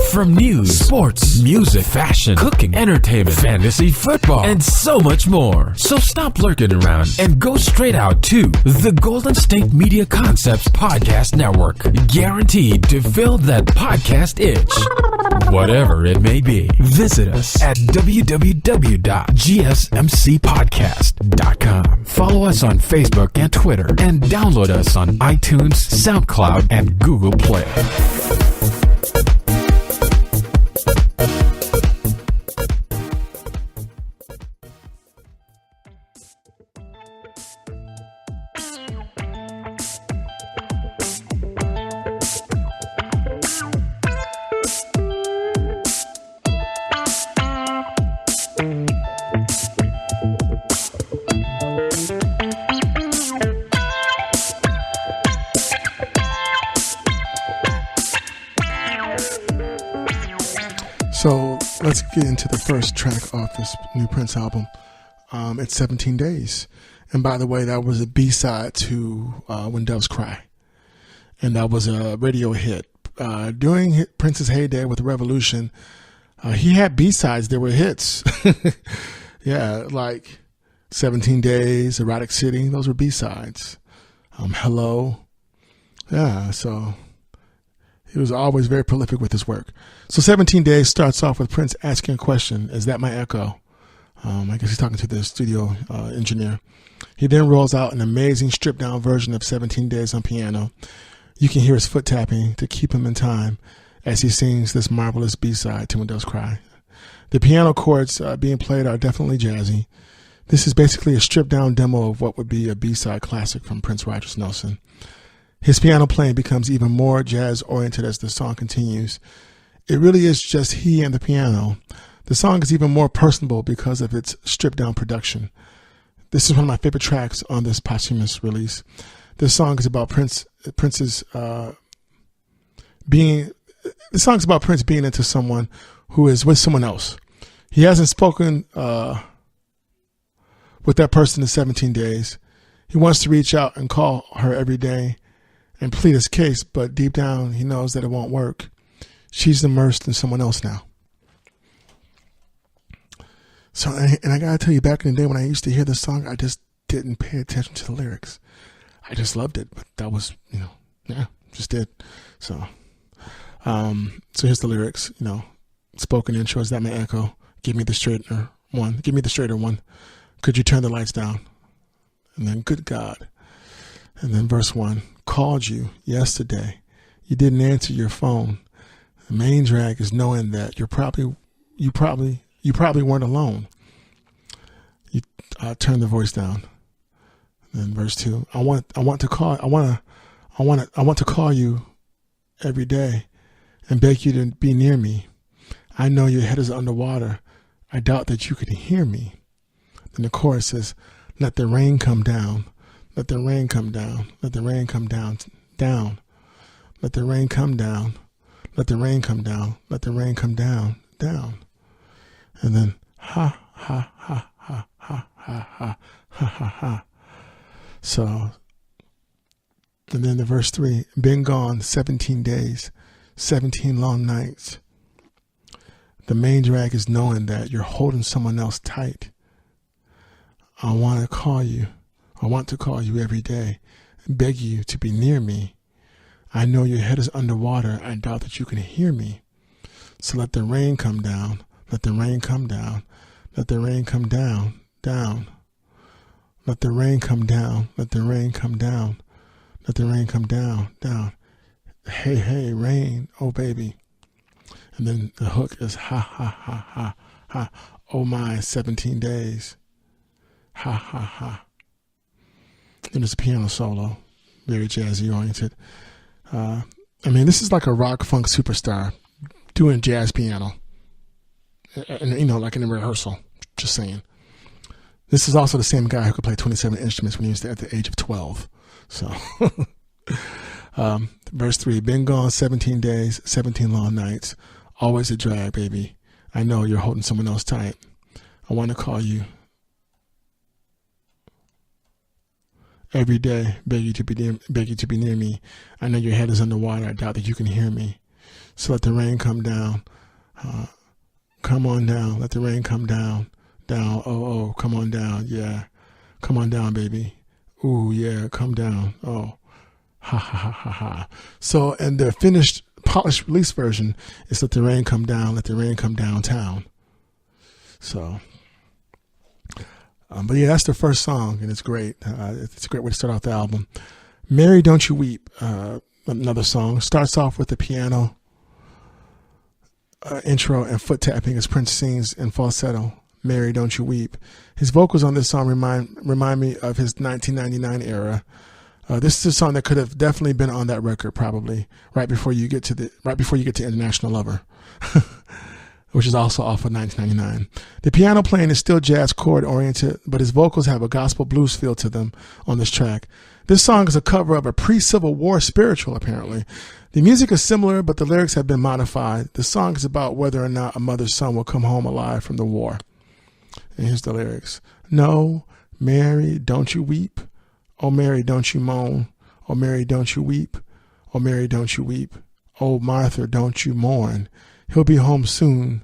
From news, sports, music, fashion, cooking, entertainment, fantasy, football, and so much more. So stop lurking around and go straight out to the Golden State Media Concepts Podcast Network. Guaranteed to fill that podcast itch. Whatever it may be. Visit us at www.gsmcpodcast.com. Follow us on Facebook and Twitter, and download us on iTunes, SoundCloud, and Google Play. So let's get into the first track off this new Prince album. It's 17 Days. And by the way, that was a B-side to When Doves Cry. And that was a radio hit. During Prince's heyday with Revolution, he had B-sides that were hits. Yeah, like 17 Days, Erotic City, those were B-sides. Hello. Yeah, so he was always very prolific with his work. So 17 Days starts off with Prince asking a question, is that my echo? I guess he's talking to the studio engineer. He then rolls out an amazing stripped-down version of 17 Days on piano. You can hear his foot tapping to keep him in time as he sings this marvelous B-side to When Doves Cry. The piano chords being played are definitely jazzy. This is basically a stripped-down demo of what would be a B-side classic from Prince Rogers Nelson. His piano playing becomes even more jazz-oriented as the song continues. It really is just he and the piano. The song is even more personable because of its stripped-down production. This is one of my favorite tracks on this posthumous release. This song is about Prince being into someone who is with someone else. He hasn't spoken with that person in 17 days. He wants to reach out and call her every day and plead his case, but deep down he knows that it won't work. She's immersed in someone else now. So, and I gotta tell you, back in the day when I used to hear this song, I just didn't pay attention to the lyrics. I just loved it, but that was, just did. So here's the lyrics, spoken intro, is that my echo? Give me the straighter one. Could you turn the lights down? And then, good God. And then verse 1, called you yesterday. You didn't answer your phone. The main drag is knowing that you probably weren't alone. turn the voice down. Then verse 2. I want to call you every day and beg you to be near me. I know your head is underwater. I doubt that you could hear me. Then the chorus says, let the rain come down. Let the rain come down. Let the rain come down. Down. Let the rain come down. Let the rain come down. Let the rain come down. Down. And then ha ha ha ha ha ha ha ha ha ha. So, and then the verse 3, been gone 17 days, 17 long nights. The main drag is knowing that you're holding someone else tight. I want to call you every day and beg you to be near me. I know your head is underwater. I doubt that you can hear me. So let the rain come down. Let the rain come down. Let the rain come down. Down. Let the rain come down. Let the rain come down. Let the rain come down. Down. Hey, hey, rain. Oh, baby. And then the hook is ha, ha, ha, ha, ha. Oh, my, 17 days. Ha, ha, ha. Then there's a piano solo. Very jazzy oriented. This is like a rock funk superstar doing jazz piano. And, like in a rehearsal. Just saying. This is also the same guy who could play 27 instruments when he was at the age of 12. So, verse 3, been gone 17 days, 17 long nights. Always a drag, baby. I know you're holding someone else tight. I want to call you every day, beg you to be near me. I know your head is underwater. I doubt that you can hear me. So let the rain come down. Come on down. Let the rain come down. Down. Oh, come on down. Yeah. Come on down, baby. Ooh, yeah. Come down. Oh. Ha, ha, ha, ha, ha. So, and the finished, polished release version is let the rain come down. Let the rain come downtown. So, but yeah, that's the first song, and it's great. It's a great way to start off the album. Mary, Don't You Weep, another song. Starts off with the piano intro and foot tapping as Prince sings in falsetto. Mary, Don't You Weep. His vocals on this song remind me of his 1999 era. This is a song that could have definitely been on that record, probably right before you get to International Lover, which is also off of 1999. The piano playing is still jazz chord oriented, but his vocals have a gospel blues feel to them on this track. This song is a cover of a pre-Civil War spiritual, apparently. The music is similar, but the lyrics have been modified. The song is about whether or not a mother's son will come home alive from the war. And here's the lyrics. No, Mary, don't you weep. Oh, Mary, don't you moan. Oh, Mary, don't you weep. Oh, Mary, don't you weep. Oh, Martha, don't you mourn. He'll be home soon.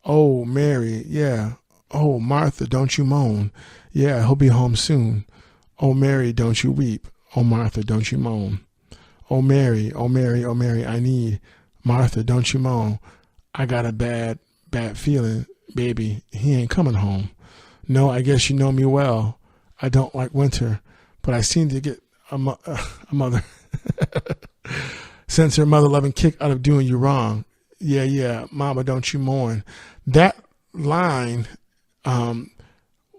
Oh, Mary, yeah. Oh, Martha, don't you moan. Yeah, he'll be home soon. Oh, Mary, don't you weep. Oh, Martha, don't you moan. Oh, Mary, oh, Mary, oh, Mary, I need. Martha, don't you moan. I got a bad feeling, baby. He ain't coming home. No, I guess you know me well. I don't like winter, but I seem to get a mother. Sense her mother-loving kick out of doing you wrong. Yeah, mama, don't you mourn. That line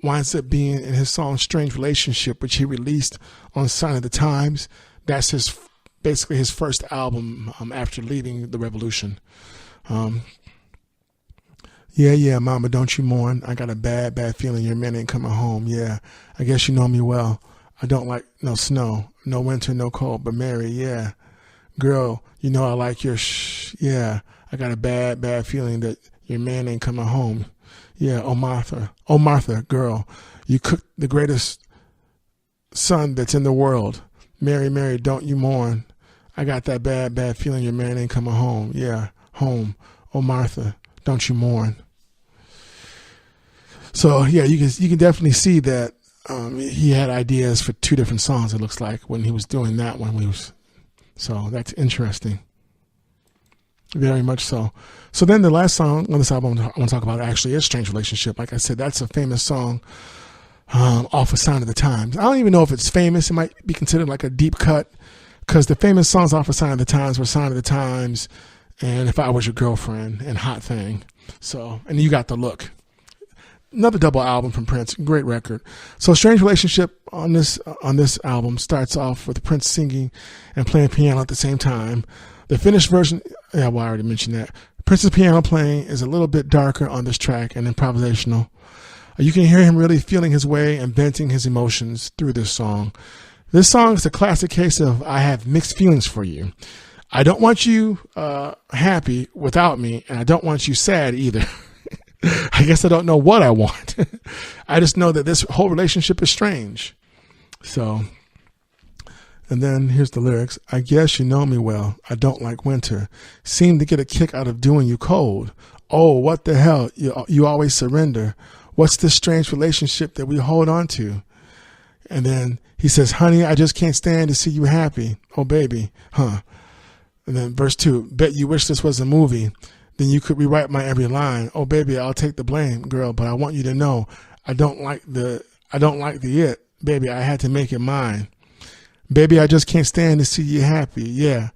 winds up being in his song Strange Relationship, which he released on Sign of the Times. That's basically his first album after leaving the Revolution. Yeah, mama, don't you mourn. I got a bad feeling your man ain't coming home. Yeah, I guess you know me well. I don't like no snow, no winter, no cold, but Mary, yeah. Girl, you know I like your yeah. I got a bad feeling that your man ain't coming home. Yeah, oh Martha, girl, you cooked the greatest son that's in the world. Mary, don't you mourn. I got that bad feeling your man ain't coming home. Yeah, home. Oh Martha, don't you mourn. So yeah, you can definitely see that he had ideas for two different songs. It looks like when he was doing that one. So that's interesting. Very much so. So then the last song on this album I want to talk about actually is Strange Relationship. Like I said, that's a famous song off of Sign of the Times. I don't even know if it's famous. It might be considered like a deep cut because the famous songs off of Sign of the Times were Sign of the Times and If I Was Your Girlfriend and Hot Thing. So, and You Got the Look. another double album from Prince. Great record. So Strange Relationship on this album starts off with Prince singing and playing piano at the same time. The finished version, I already mentioned that. Prince's piano playing is a little bit darker on this track and improvisational. You can hear him really feeling his way and venting his emotions through this song. This song is a classic case of I have mixed feelings for you. I don't want you happy without me, and I don't want you sad either. I guess I don't know what I want. I just know that this whole relationship is strange. So, and then here's the lyrics. I guess you know me well. I don't like winter. Seem to get a kick out of doing you cold. Oh, what the hell? You always surrender. What's this strange relationship that we hold on to? And then he says, honey, I just can't stand to see you happy. Oh, baby. Huh. And then verse 2, bet you wish this was a movie. Then you could rewrite my every line. Oh, baby, I'll take the blame, girl, but I want you to know I don't like the it. Baby, I had to make it mine. Baby, I just can't stand to see you happy. Yeah,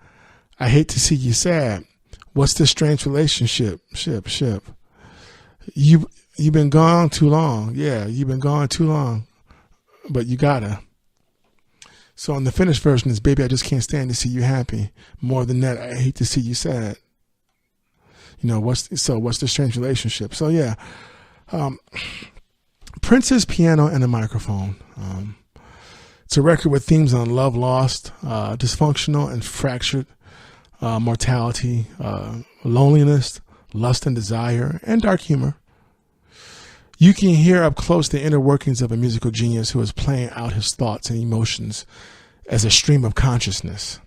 I hate to see you sad. What's this strange relationship? Ship. You've been gone too long. Yeah, you've been gone too long, but you gotta. So on the finished version is, baby, I just can't stand to see you happy. More than that, I hate to see you sad. You know, what's the strange relationship? So yeah, Prince's piano and a microphone. It's a record with themes on love lost, dysfunctional and fractured, mortality, loneliness, lust and desire, and dark humor. You can hear up close the inner workings of a musical genius who is playing out his thoughts and emotions as a stream of consciousness.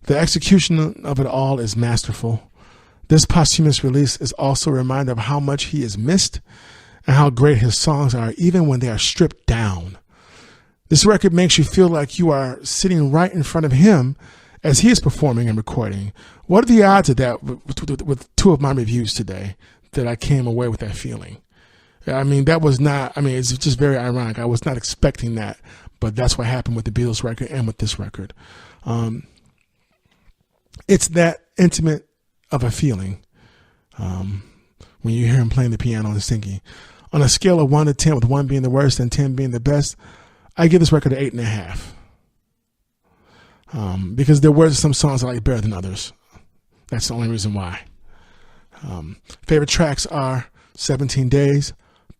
The execution of it all is masterful. This posthumous release is also a reminder of how much he is missed and how great his songs are, even when they are stripped down. This record makes you feel like you are sitting right in front of him as he is performing and recording. What are the odds of that with two of my reviews today, that I came away with that feeling? I mean, it's just very ironic. I was not expecting that, but that's what happened with the Beatles record and with this record. It's that intimate of a feeling when you hear him playing the piano and singing. On a scale of 1 to 10, with 1 being the worst and 10 being the best, I give this record an 8.5. Because there were some songs I like better than others. That's the only reason why. Favorite tracks are 17 Days,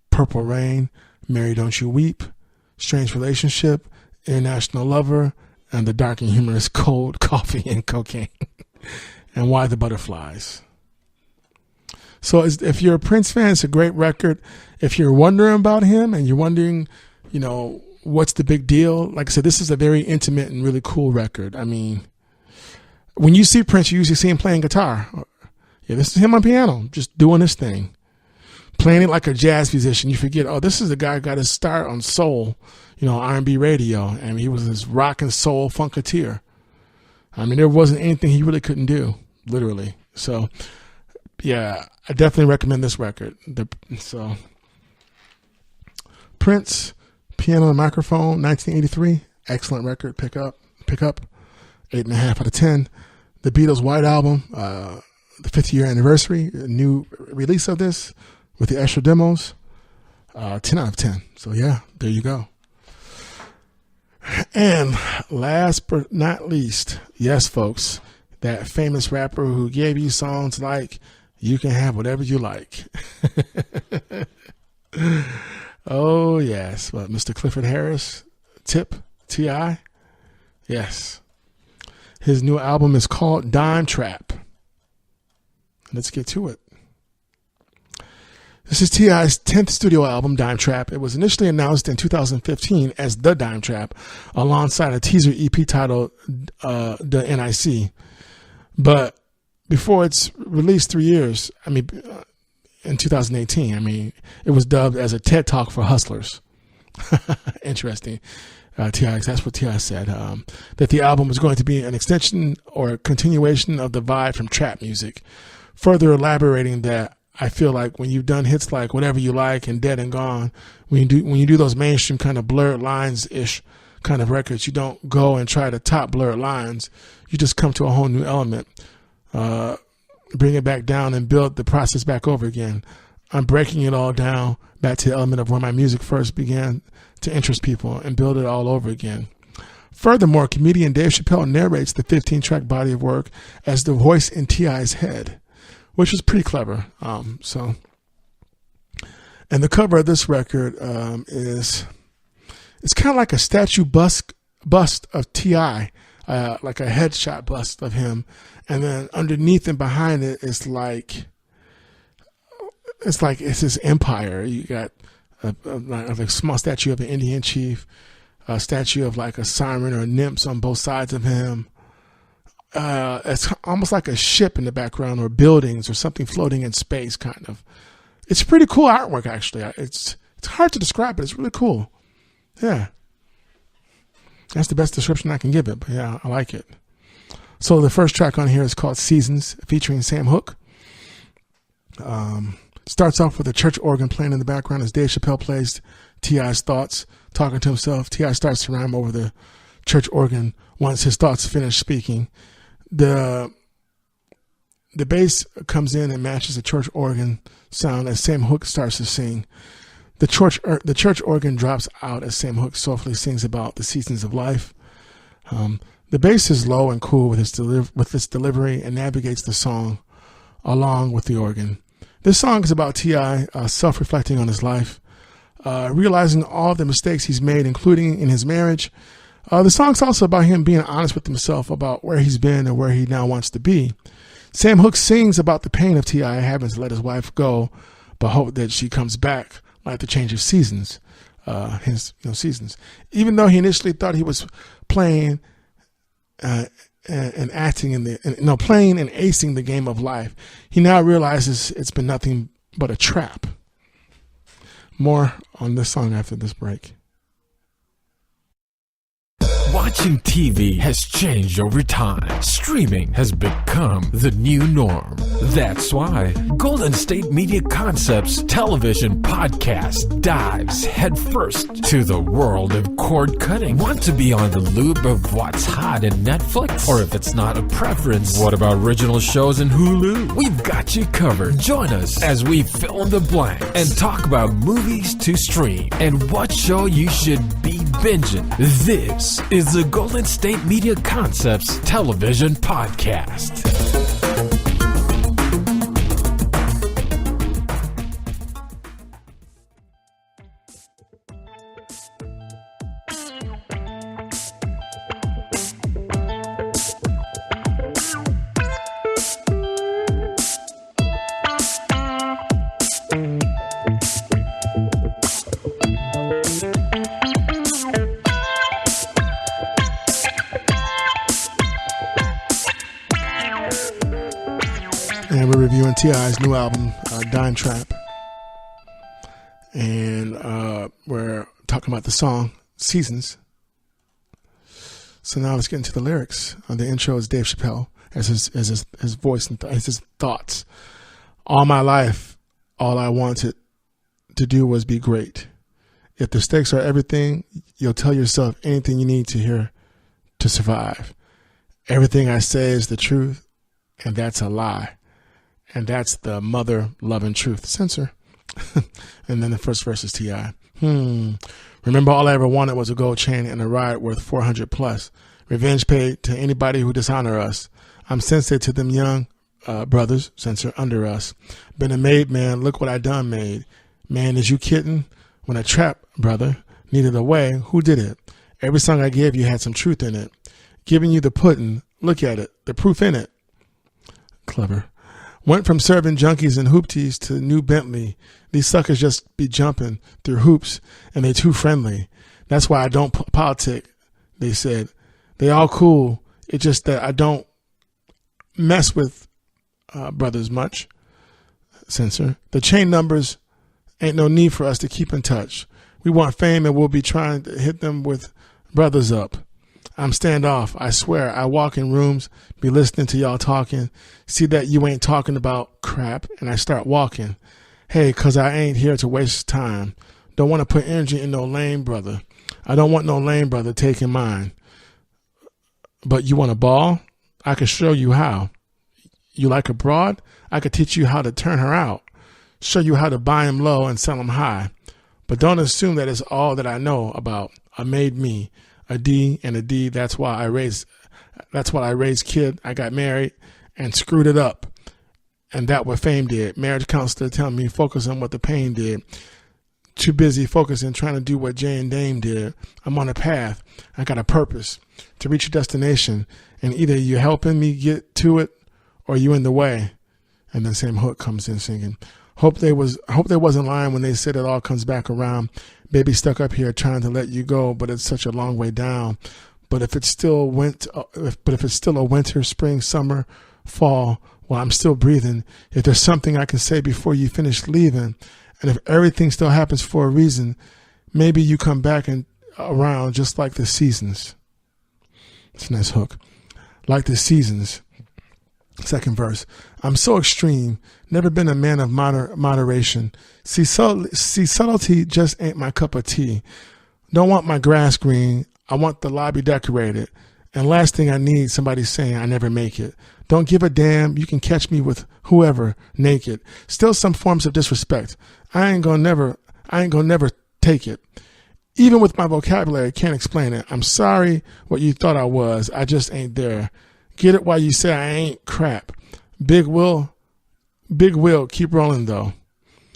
Purple Rain, Mary Don't You Weep, Strange Relationship, International Lover, and the dark and humorous Cold Coffee and Cocaine. And Why the Butterflies. So if you're a Prince fan, it's a great record. If you're wondering about him and you're wondering, what's the big deal? Like I said, this is a very intimate and really cool record. I mean, when you see Prince, you usually see him playing guitar. Yeah, this is him on piano, just doing his thing. Playing it like a jazz musician. You forget, this is the guy who got his start on soul, R&B radio. And he was this rock and soul funketeer. I mean, there wasn't anything he really couldn't do, literally. So, yeah, I definitely recommend this record. So, Prince, piano and microphone, 1983, excellent record. Pick up, 8.5 out of 10. The Beatles White Album, the 50th year anniversary, a new release of this with the extra demos, 10 out of 10. So yeah, there you go. And last but not least, yes, folks, that famous rapper who gave you songs like You Can Have Whatever You Like. Oh, yes. But Mr. Clifford Harris, T.I. Yes. His new album is called Dime Trap. Let's get to it. This is T.I.'s 10th studio album, Dime Trap. It was initially announced in 2015 as The Dime Trap, alongside a teaser EP titled The NIC. But before its release 3 years, in 2018, it was dubbed as a TED Talk for hustlers. Interesting. T.I., that's what T.I. said, that the album was going to be an extension or a continuation of the vibe from trap music, further elaborating that I feel like when you've done hits like Whatever You Like and Dead and Gone, when you do those mainstream kind of blurred lines-ish kind of records, you don't go and try to top blurred lines. You just come to a whole new element, bring it back down and build the process back over again. I'm breaking it all down back to the element of where my music first began to interest people and build it all over again. Furthermore, comedian Dave Chappelle narrates the 15-track body of work as the voice in T.I.'s head, which was pretty clever. And the cover of this record it's kind of like a statue bust of T.I., like a headshot bust of him, and then underneath and behind it is it's his empire. You got a small statue of an Indian chief, a statue of like a siren or nymphs on both sides of him. It's almost like a ship in the background, or buildings, or something floating in space, kind of. It's pretty cool artwork, actually. It's hard to describe, but it's really cool. Yeah. That's the best description I can give it, but yeah, I like it. So the first track on here is called Seasons, featuring Sam Hook. Starts off with a church organ playing in the background as Dave Chappelle plays T.I.'s thoughts, talking to himself. T.I. starts to rhyme over the church organ once his thoughts finish speaking. The bass comes in and matches the church organ sound as Sam Hook starts to sing. The church organ drops out as Sam Hook softly sings about the seasons of life. The bass is low and cool with its delivery and navigates the song along with the organ. This song is about T.I. Self-reflecting on his life, realizing all the mistakes he's made, including in his marriage. The song's also about him being honest with himself about where he's been and where he now wants to be. Sam Hook sings about the pain of T.I. having to let his wife go, but hope that she comes back like the change of seasons, seasons. Even though he initially thought he was playing and acting playing and acing the game of life, he now realizes it's been nothing but a trap. More on this song after this break. Watching TV has changed over time. Streaming has become the new norm. That's why Golden State Media Concepts television podcast dives headfirst to the world of cord cutting. Want to be on the loop of what's hot in Netflix? Or if it's not a preference, what about original shows in Hulu? We've got you covered. Join us as we fill in the blanks and talk about movies to stream and what show you should be binging. This is the Golden State Media Concepts television podcast. And we're reviewing T.I.'s new album, Dime Trap. And we're talking about the song, Seasons. So now let's get into the lyrics. The intro is Dave Chappelle as his voice and as his thoughts. All my life, all I wanted to do was be great. If the stakes are everything, you'll tell yourself anything you need to hear to survive. Everything I say is the truth, and that's a lie. And that's the mother loving truth. Censor. And then the first verse is T.I. Remember, all I ever wanted was a gold chain and a ride worth 400 plus. Revenge paid to anybody who dishonor us. I'm sensitive to them young brothers, censor, under us. Been a made man, look what I done made. Man, is you kidding? When a trap, brother, needed a way, who did it? Every song I gave you had some truth in it. Giving you the pudding, look at it, the proof in it. Clever. Went from serving junkies and hoopties to new Bentley. These suckers just be jumping through hoops, and they too friendly. That's why I don't politic, they said. They all cool. It's just that I don't mess with brothers much. Censor. The chain numbers ain't no need for us to keep in touch. We want fame, and we'll be trying to hit them with brothers up. I'm standoff. I swear. I walk in rooms, be listening to y'all talking, see that you ain't talking about crap, and I start walking. Hey, 'cause I ain't here to waste time. Don't want to put energy in no lame brother. I don't want no lame brother taking mine. But you want a ball? I can show you how. You like a broad? I could teach you how to turn her out. show you how to buy 'em low and sell 'em high. But don't assume that it's all that I know about a made me, a D and a D. That's what I raised kid. I got married and screwed it up. And that what fame did. Marriage counselor telling me focus on what the pain did. Too busy focusing, trying to do what Jay and Dame did. I'm on a path. I got a purpose to reach a destination. And either you're helping me get to it or you in the way. And then same hook comes in singing. Hope they wasn't lying when they said it all comes back around. Baby stuck up here trying to let you go, but it's such a long way down. But if it's still a winter, spring, summer, fall, well, I'm still breathing. If there's something I can say before you finish leaving, and if everything still happens for a reason, maybe you come back and around just like the seasons. It's a nice hook. Like the seasons. Second verse. I'm so extreme. Never been a man of moderation. See, subtlety just ain't my cup of tea. Don't want my grass green. I want the lobby decorated. And last thing I need, somebody saying I never make it. Don't give a damn. You can catch me with whoever naked. Still some forms of disrespect. I ain't gonna never take it. Even with my vocabulary, can't explain it. I'm sorry what you thought I was. I just ain't there. Get it while you say I ain't crap. Big Will, keep rolling though.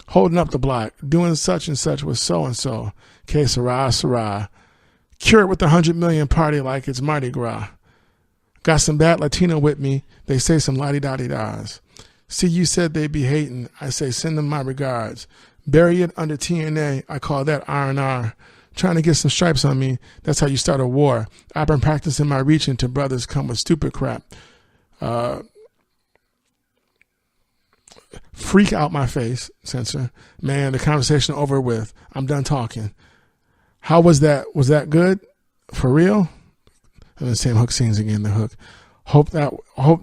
Holding up the block, doing such and such with so and so. Que sera, sera. Cure it with 100 million party like it's Mardi Gras. Got some bad Latino with me. They say some la-di-da-di-das. See, you said they be hating. I say send them my regards. Bury it under TNA. I call that R&R. Trying to get some stripes on me. That's how you start a war. I've been practicing my reaching till brothers come with stupid crap. Freak out my face, censor. Man, the conversation over with. I'm done talking. How was that? Was that good? For real? And the same hook sings again, the hook. Hope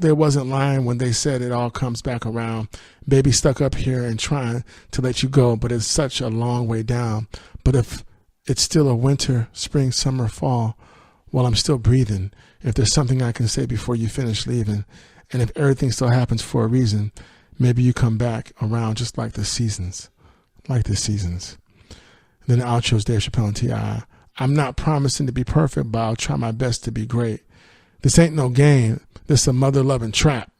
they wasn't lying when they said it all comes back around. Baby stuck up here and trying to let you go, but it's such a long way down. But if it's still a winter, spring, summer, fall, well, I'm still breathing. If there's something I can say before you finish leaving, and if everything still happens for a reason, maybe you come back around just like the seasons. Like the seasons. And then the outro's Dave Chappelle and T.I. I'm not promising to be perfect, but I'll try my best to be great. This ain't no game. This is a mother-loving trap.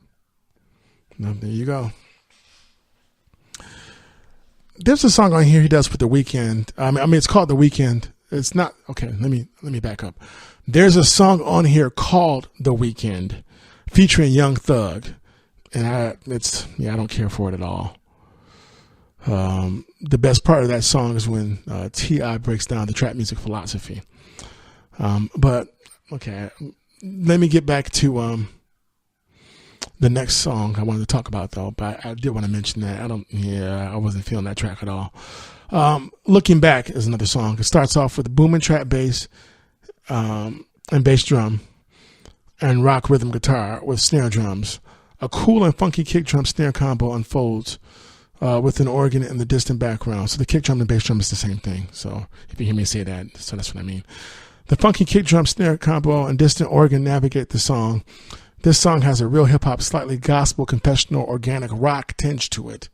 Now, there you go. There's a song on here he does with The Weeknd. I mean, it's called The Weeknd. It's not, okay, let me back up. There's a song on here called The Weeknd featuring Young Thug. And I don't care for it at all. The best part of that song is when T.I. breaks down the trap music philosophy. But okay, let me get back to the next song I wanted to talk about though. But I did want to mention that I wasn't feeling that track at all. Looking Back is another song. It starts off with a booming trap bass and bass drum and rock rhythm guitar with snare drums. A cool and funky kick drum snare combo unfolds with an organ in the distant background. So the kick drum and bass drum is the same thing. So if you hear me say that, so that's what I mean. The funky kick drum snare combo and distant organ navigate the song. This song has a real hip hop, slightly gospel, confessional, organic rock tinge to it.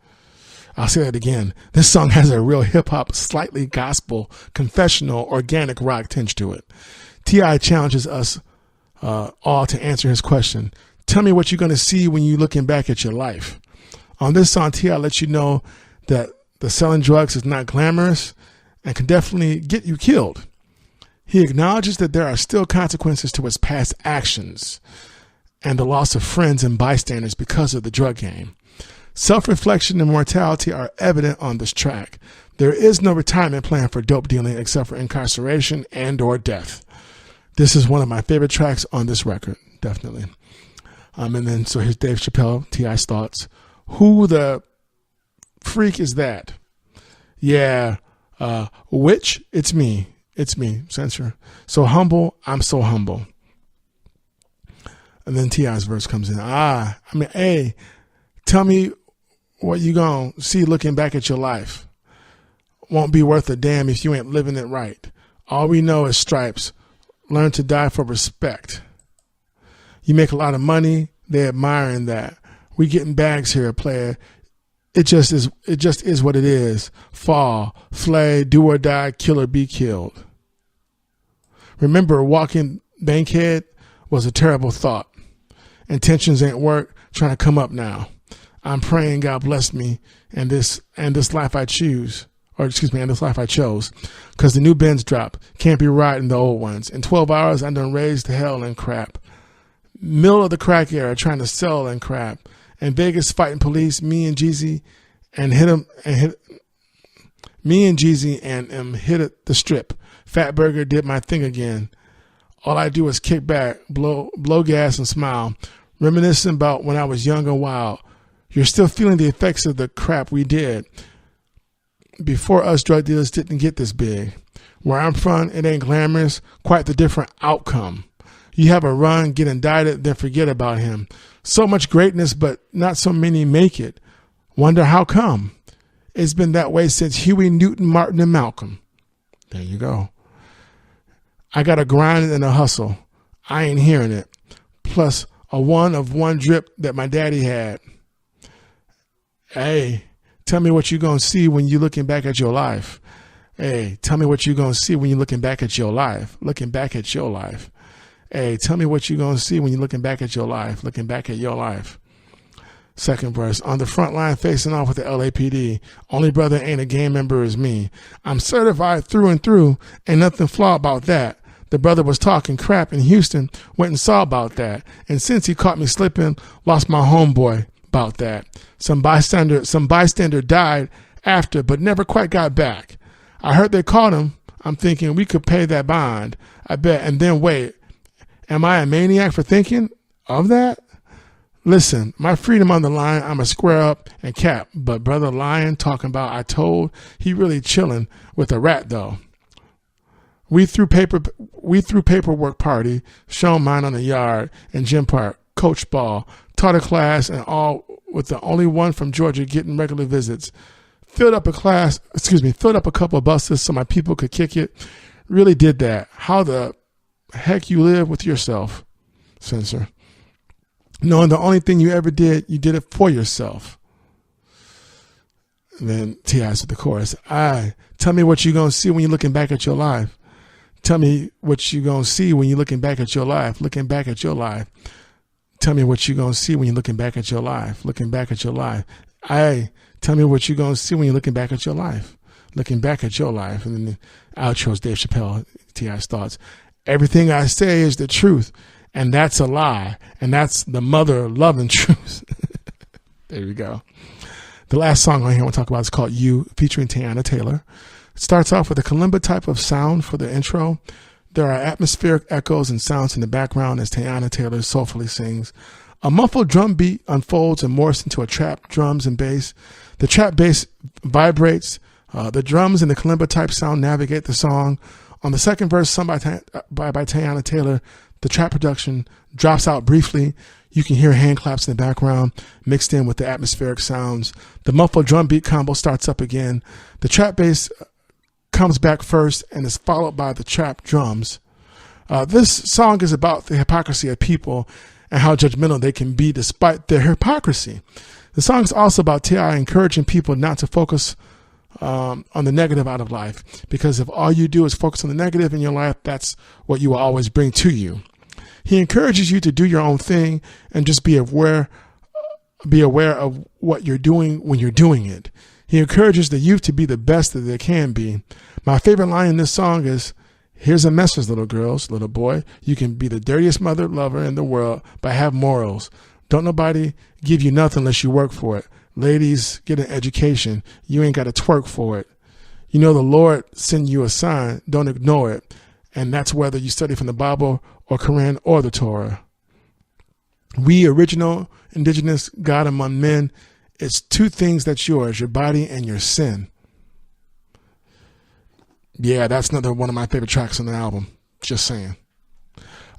I'll say that again. This song has a real hip hop, slightly gospel, confessional, organic rock tinge to it. T.I. challenges us all to answer his question. Tell me what you're going to see when you're looking back at your life. On this song, T.I. lets you know that the selling drugs is not glamorous and can definitely get you killed. He acknowledges that there are still consequences to his past actions and the loss of friends and bystanders because of the drug game. Self-reflection and mortality are evident on this track. There is no retirement plan for dope dealing except for incarceration and or death. This is one of my favorite tracks on this record, definitely. And then, so here's Dave Chappelle, T.I.'s thoughts. Who the freak is that? Yeah, which? It's me, censor. So humble, I'm so humble. And then T.I.'s verse comes in. Hey, tell me what you gonna see looking back at your life. Won't be worth a damn if you ain't living it right. All we know is stripes. Learn to die for respect. You make a lot of money, they admiring that. We getting bags here, player. It just is what it is. Fall, flay, do or die, kill or be killed. Remember, walking Bankhead was a terrible thought. Intentions ain't work, trying to come up now. I'm praying God bless me and this life I choose. And this life I chose. Because the new bins drop. Can't be riding the old ones. In 12 hours, I done raised to hell and crap. Middle of the crack era, trying to sell and crap. In Vegas, fighting police, me and Jeezy hit the strip. Fat Burger did my thing again. All I do is kick back, blow gas and smile. Reminiscing about when I was young and wild. You're still feeling the effects of the crap we did. Before us drug dealers didn't get this big. Where I'm from, it ain't glamorous, quite the different outcome. You have a run, get indicted, then forget about him. So much greatness, but not so many make it. Wonder how come? It's been that way since Huey, Newton, Martin, and Malcolm. There you go. I got a grind and a hustle. I ain't hearing it. Plus a one drip that my daddy had. Hey, tell me what you gonna see when you looking back at your life. Hey, tell me what you gonna see when you looking back at your life. Looking back at your life. Hey, tell me what you gonna see when you're looking back at your life. Looking back at your life. Second verse. On the front line facing off with the LAPD. Only brother ain't a gang member is me. I'm certified through and through. Ain't nothing flawed about that. The brother was talking crap in Houston. Went and saw about that. And since he caught me slipping, lost my homeboy about that. Some bystander died after, but never quite got back. I heard they caught him. I'm thinking we could pay that bond. I bet. And then wait. Am I a maniac for thinking of that? Listen, my freedom on the line, I'm a square up and cap. But Brother Lion talking about I told, he really chilling with a rat though. We threw paperwork party, shown mine on the yard and gym park, coach ball, taught a class and all with the only one from Georgia getting regular visits. Filled up a couple of buses so my people could kick it. Really did that. How the heck you live with yourself, Censor. Knowing the only thing you ever did, you did it for yourself. And then T.I.'s with the chorus. Tell me what you gonna see when you're looking back at your life. Tell me what you gonna see when you're looking back at your life. Looking back at your life. Tell me what you gonna see when you're looking back at your life. Looking back at your life. Tell me what you gonna see when you're looking back at your life. Looking back at your life. And then the outro's Dave Chappelle, T.I.'s thoughts. Everything I say is the truth, and that's a lie, and that's the mother-loving truth. There we go. The last song on here I want to talk about is called You, featuring Teyana Taylor. It starts off with a kalimba type of sound for the intro. There are atmospheric echoes and sounds in the background as Teyana Taylor soulfully sings. A muffled drum beat unfolds and morphs into a trap drums and bass. The trap bass vibrates. The drums and the kalimba type sound navigate the song. On the second verse, sung by Teyana Taylor, the trap production drops out briefly. You can hear hand claps in the background mixed in with the atmospheric sounds. The muffled drum beat combo starts up again. The trap bass comes back first and is followed by the trap drums. This song is about the hypocrisy of people and how judgmental they can be despite their hypocrisy. The song is also about T.I. encouraging people not to focus on the negative out of life, because if all you do is focus on the negative in your life, that's what you will always bring to you. He encourages you to do your own thing and just be aware of what you're doing when you're doing it. He encourages the youth to be the best that they can be. My favorite line in this song is, here's a message, little girls, little boy. You can be the dirtiest mother lover in the world, but have morals. Don't nobody give you nothing unless you work for it. Ladies, get an education. You ain't got to twerk for it. You know the Lord send you a sign. Don't ignore it. And that's whether you study from the Bible or Quran or the Torah. We, original, indigenous, God among men, it's two things that's yours, your body and your sin. Yeah, that's another one of my favorite tracks on the album. Just saying.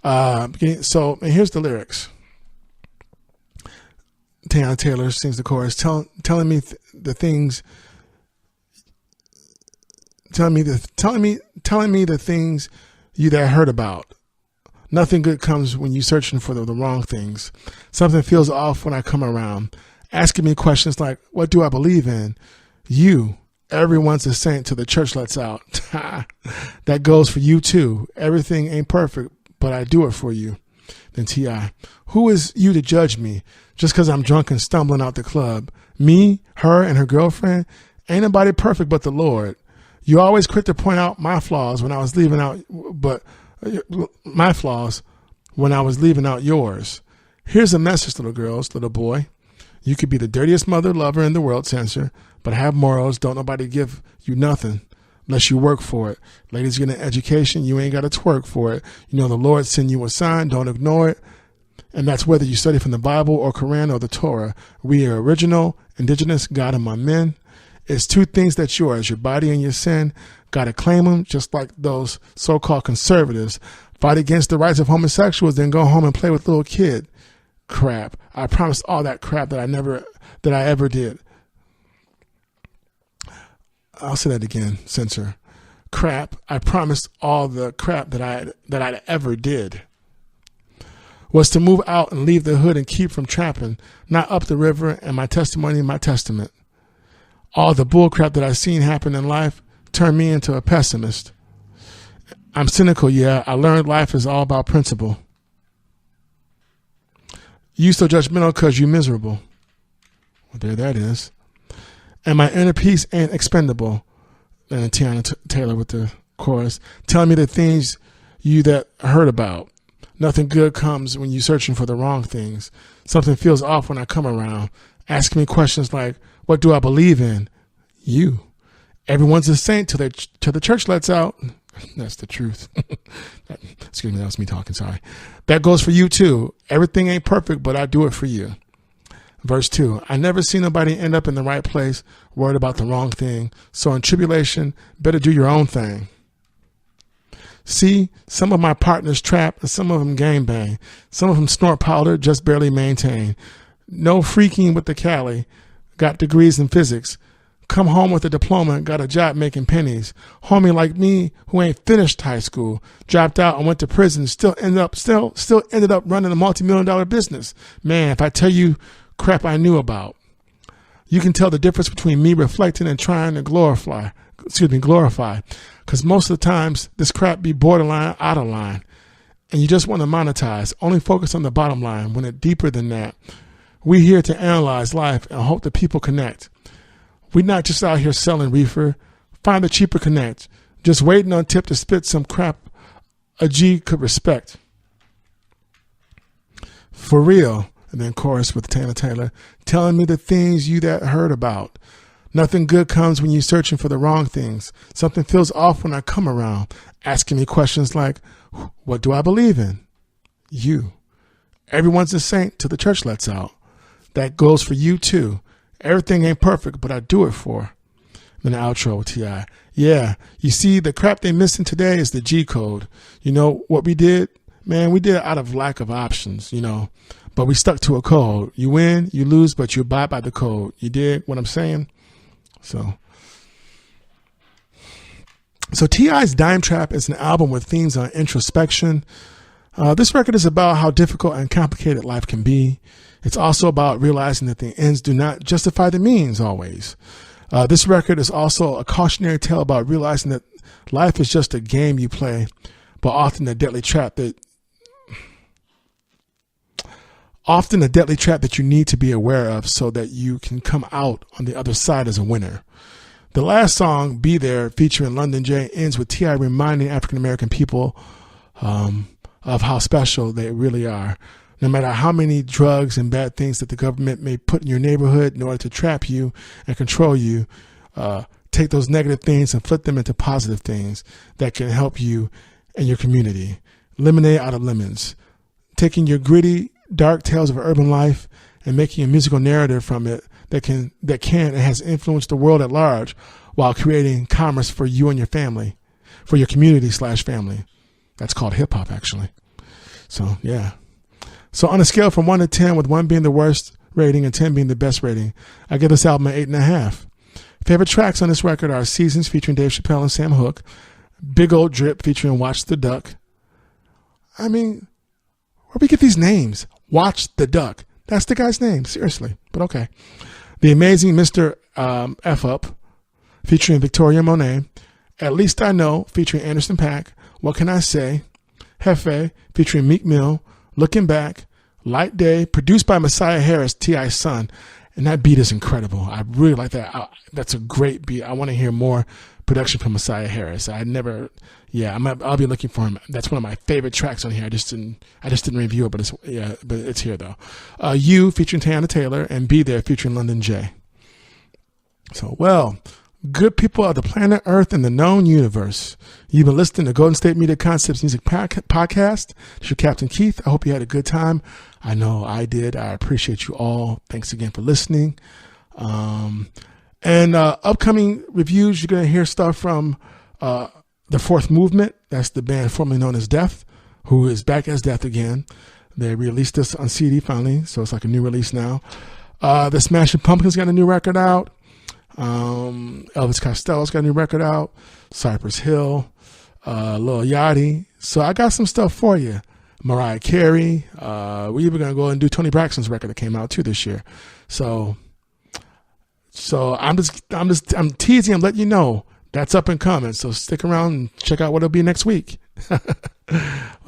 And here's the lyrics. Teyana Taylor sings the chorus, telling me the things you that heard about. Nothing good comes when you searching for the wrong things. Something feels off when I come around. asking me questions like, what do I believe in? You. Everyone's a saint till the church lets out. That goes for you too. Everything ain't perfect, but I do it for you. Then T.I. Who is you to judge me just because I'm drunk and stumbling out the club? Me, her, and her girlfriend? Ain't nobody perfect but the Lord. You always quick to point out my flaws when I was leaving out, yours. Here's a message, little girls, little boy. You could be the dirtiest mother lover in the world, censor, but have morals. Don't nobody give you nothing unless you work for it. Ladies get an education. You ain't got to twerk for it. You know the Lord send you a sign. Don't ignore it. And that's whether you study from the Bible or Quran or the Torah. We are original, indigenous, God among men. It's two things that's yours, your body and your sin. Got to claim them, just like those so-called conservatives. Fight against the rights of homosexuals, then go home and play with little kid. Crap. I promised all that crap that I ever did. I'll say that again, censor. Crap. I promised all the crap that I ever did was to move out and leave the hood and keep from trapping, not up the river, and my testimony, my testament. All the bull crap that I've seen happen in life turned me into a pessimist. I'm cynical, yeah. I learned life is all about principle. You so judgmental because you miserable. Well, there that is. And my inner peace ain't expendable. And Tiana Taylor with the chorus. Tell me the things you that heard about. Nothing good comes when you're searching for the wrong things. Something feels off when I come around. Asking me questions like, what do I believe in? You. Everyone's a saint till the church lets out. That's the truth. Excuse me, that was me talking, sorry. That goes for you too. Everything ain't perfect, but I do it for you. Verse 2, I never see nobody end up in the right place, worried about the wrong thing. So in tribulation, better do your own thing. See, some of my partners trap and some of them gangbang. Some of them snort powder, just barely maintain. No freaking with the Cali. Got degrees in physics. Come home with a diploma, got a job making pennies. Homie like me who ain't finished high school, dropped out and went to prison, still ended up running a multi-million-dollar business. Man, if I tell you crap I knew about, you can tell the difference between me reflecting and trying to glorify. Because most of the times this crap be borderline out of line. And you just want to monetize, only focus on the bottom line when it's deeper than that. We here to analyze life and hope that people connect. We're not just out here selling reefer. Find the cheaper connect. Just waiting on tip to spit some crap a G could respect. For real. And then chorus with Tana Taylor. Telling me the things you that heard about. Nothing good comes when you're searching for the wrong things. Something feels off when I come around. Asking me questions like, what do I believe in? You. Everyone's a saint till the church lets out. That goes for you too. Everything ain't perfect, but I do it for. Then the outro with T.I. Yeah, you see, the crap they missing today is the G code. You know what we did? Man, we did it out of lack of options, but we stuck to a code. You win, you lose, but you abide by the code. You dig what I'm saying? So T.I.'s Dime Trap is an album with themes on introspection. This record is about how difficult and complicated life can be. It's also about realizing that the ends do not justify the means always. This record is also a cautionary tale about realizing that life is just a game you play, but often a deadly trap that you need to be aware of so that you can come out on the other side as a winner. The last song, Be There, featuring London J, ends with T.I. reminding African-American people of how special they really are. No matter how many drugs and bad things that the government may put in your neighborhood in order to trap you and control you, take those negative things and flip them into positive things that can help you and your community. Lemonade out of lemons. Taking your gritty, dark tales of urban life and making a musical narrative from it that can and has influenced the world at large while creating commerce for you and your family, for your community/family. That's called hip hop, actually. So, yeah. So on a scale from 1 to 10, with 1 being the worst rating and 10 being the best rating, I give this album an 8.5. Favorite tracks on this record are Seasons featuring Dave Chappelle and Sam Hook, Big Old Drip featuring Watch the Duck. I mean, where do we get these names? Watch the Duck. That's the guy's name, seriously. But okay. The Amazing Mr. F Up, featuring Victoria Monet. At Least I Know, featuring Anderson .Paak. What Can I Say? Hefe, featuring Meek Mill. Looking Back. Light Day, produced by Messiah Harris, T.I.'s son. And that beat is incredible. I really like that. That's a great beat. I want to hear more production from Messiah Harris. I'll be looking for him. That's one of my favorite tracks on here. I just didn't review it, but it's here though. You, featuring Tiana Taylor, and Be There, featuring London J. So, well, good people of the planet Earth and the known universe. You've been listening to Golden State Media Concepts Music Podcast. It's your Captain Keith. I hope you had a good time. I know I did. I appreciate you all. Thanks again for listening. And upcoming reviews, you're going to hear stuff from The Fourth Movement. That's the band formerly known as Death, who is back as Death again. They released this on CD finally, so it's like a new release now. The Smashing Pumpkins got a new record out. Elvis Costello's got a new record out. Cypress Hill, Lil Yachty. So I got some stuff for you. Mariah Carey. We're even gonna go and do Tony Braxton's record that came out too this year. So I'm teasing. I'm letting you know that's up and coming. So stick around and check out what it'll be next week. Well,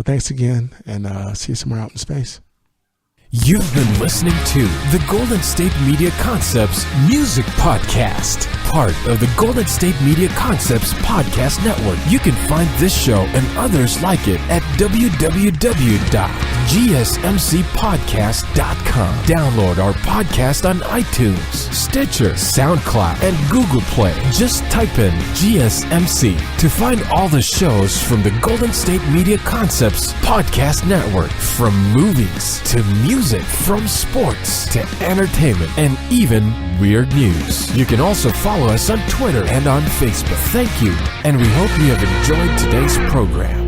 thanks again, and see you somewhere out in space. You've been listening to the Golden State Media Concepts Music Podcast, part of the Golden State Media Concepts Podcast Network. You can find this show and others like it at www.gsmcpodcast.com. Download our podcast on iTunes, Stitcher, SoundCloud, and Google Play. Just type in GSMC to find all the shows from the Golden State Media Concepts Podcast Network, from movies to music, from sports to entertainment, and even weird news. You can also follow us on Twitter and on Facebook. Thank you, and we hope you have enjoyed today's program.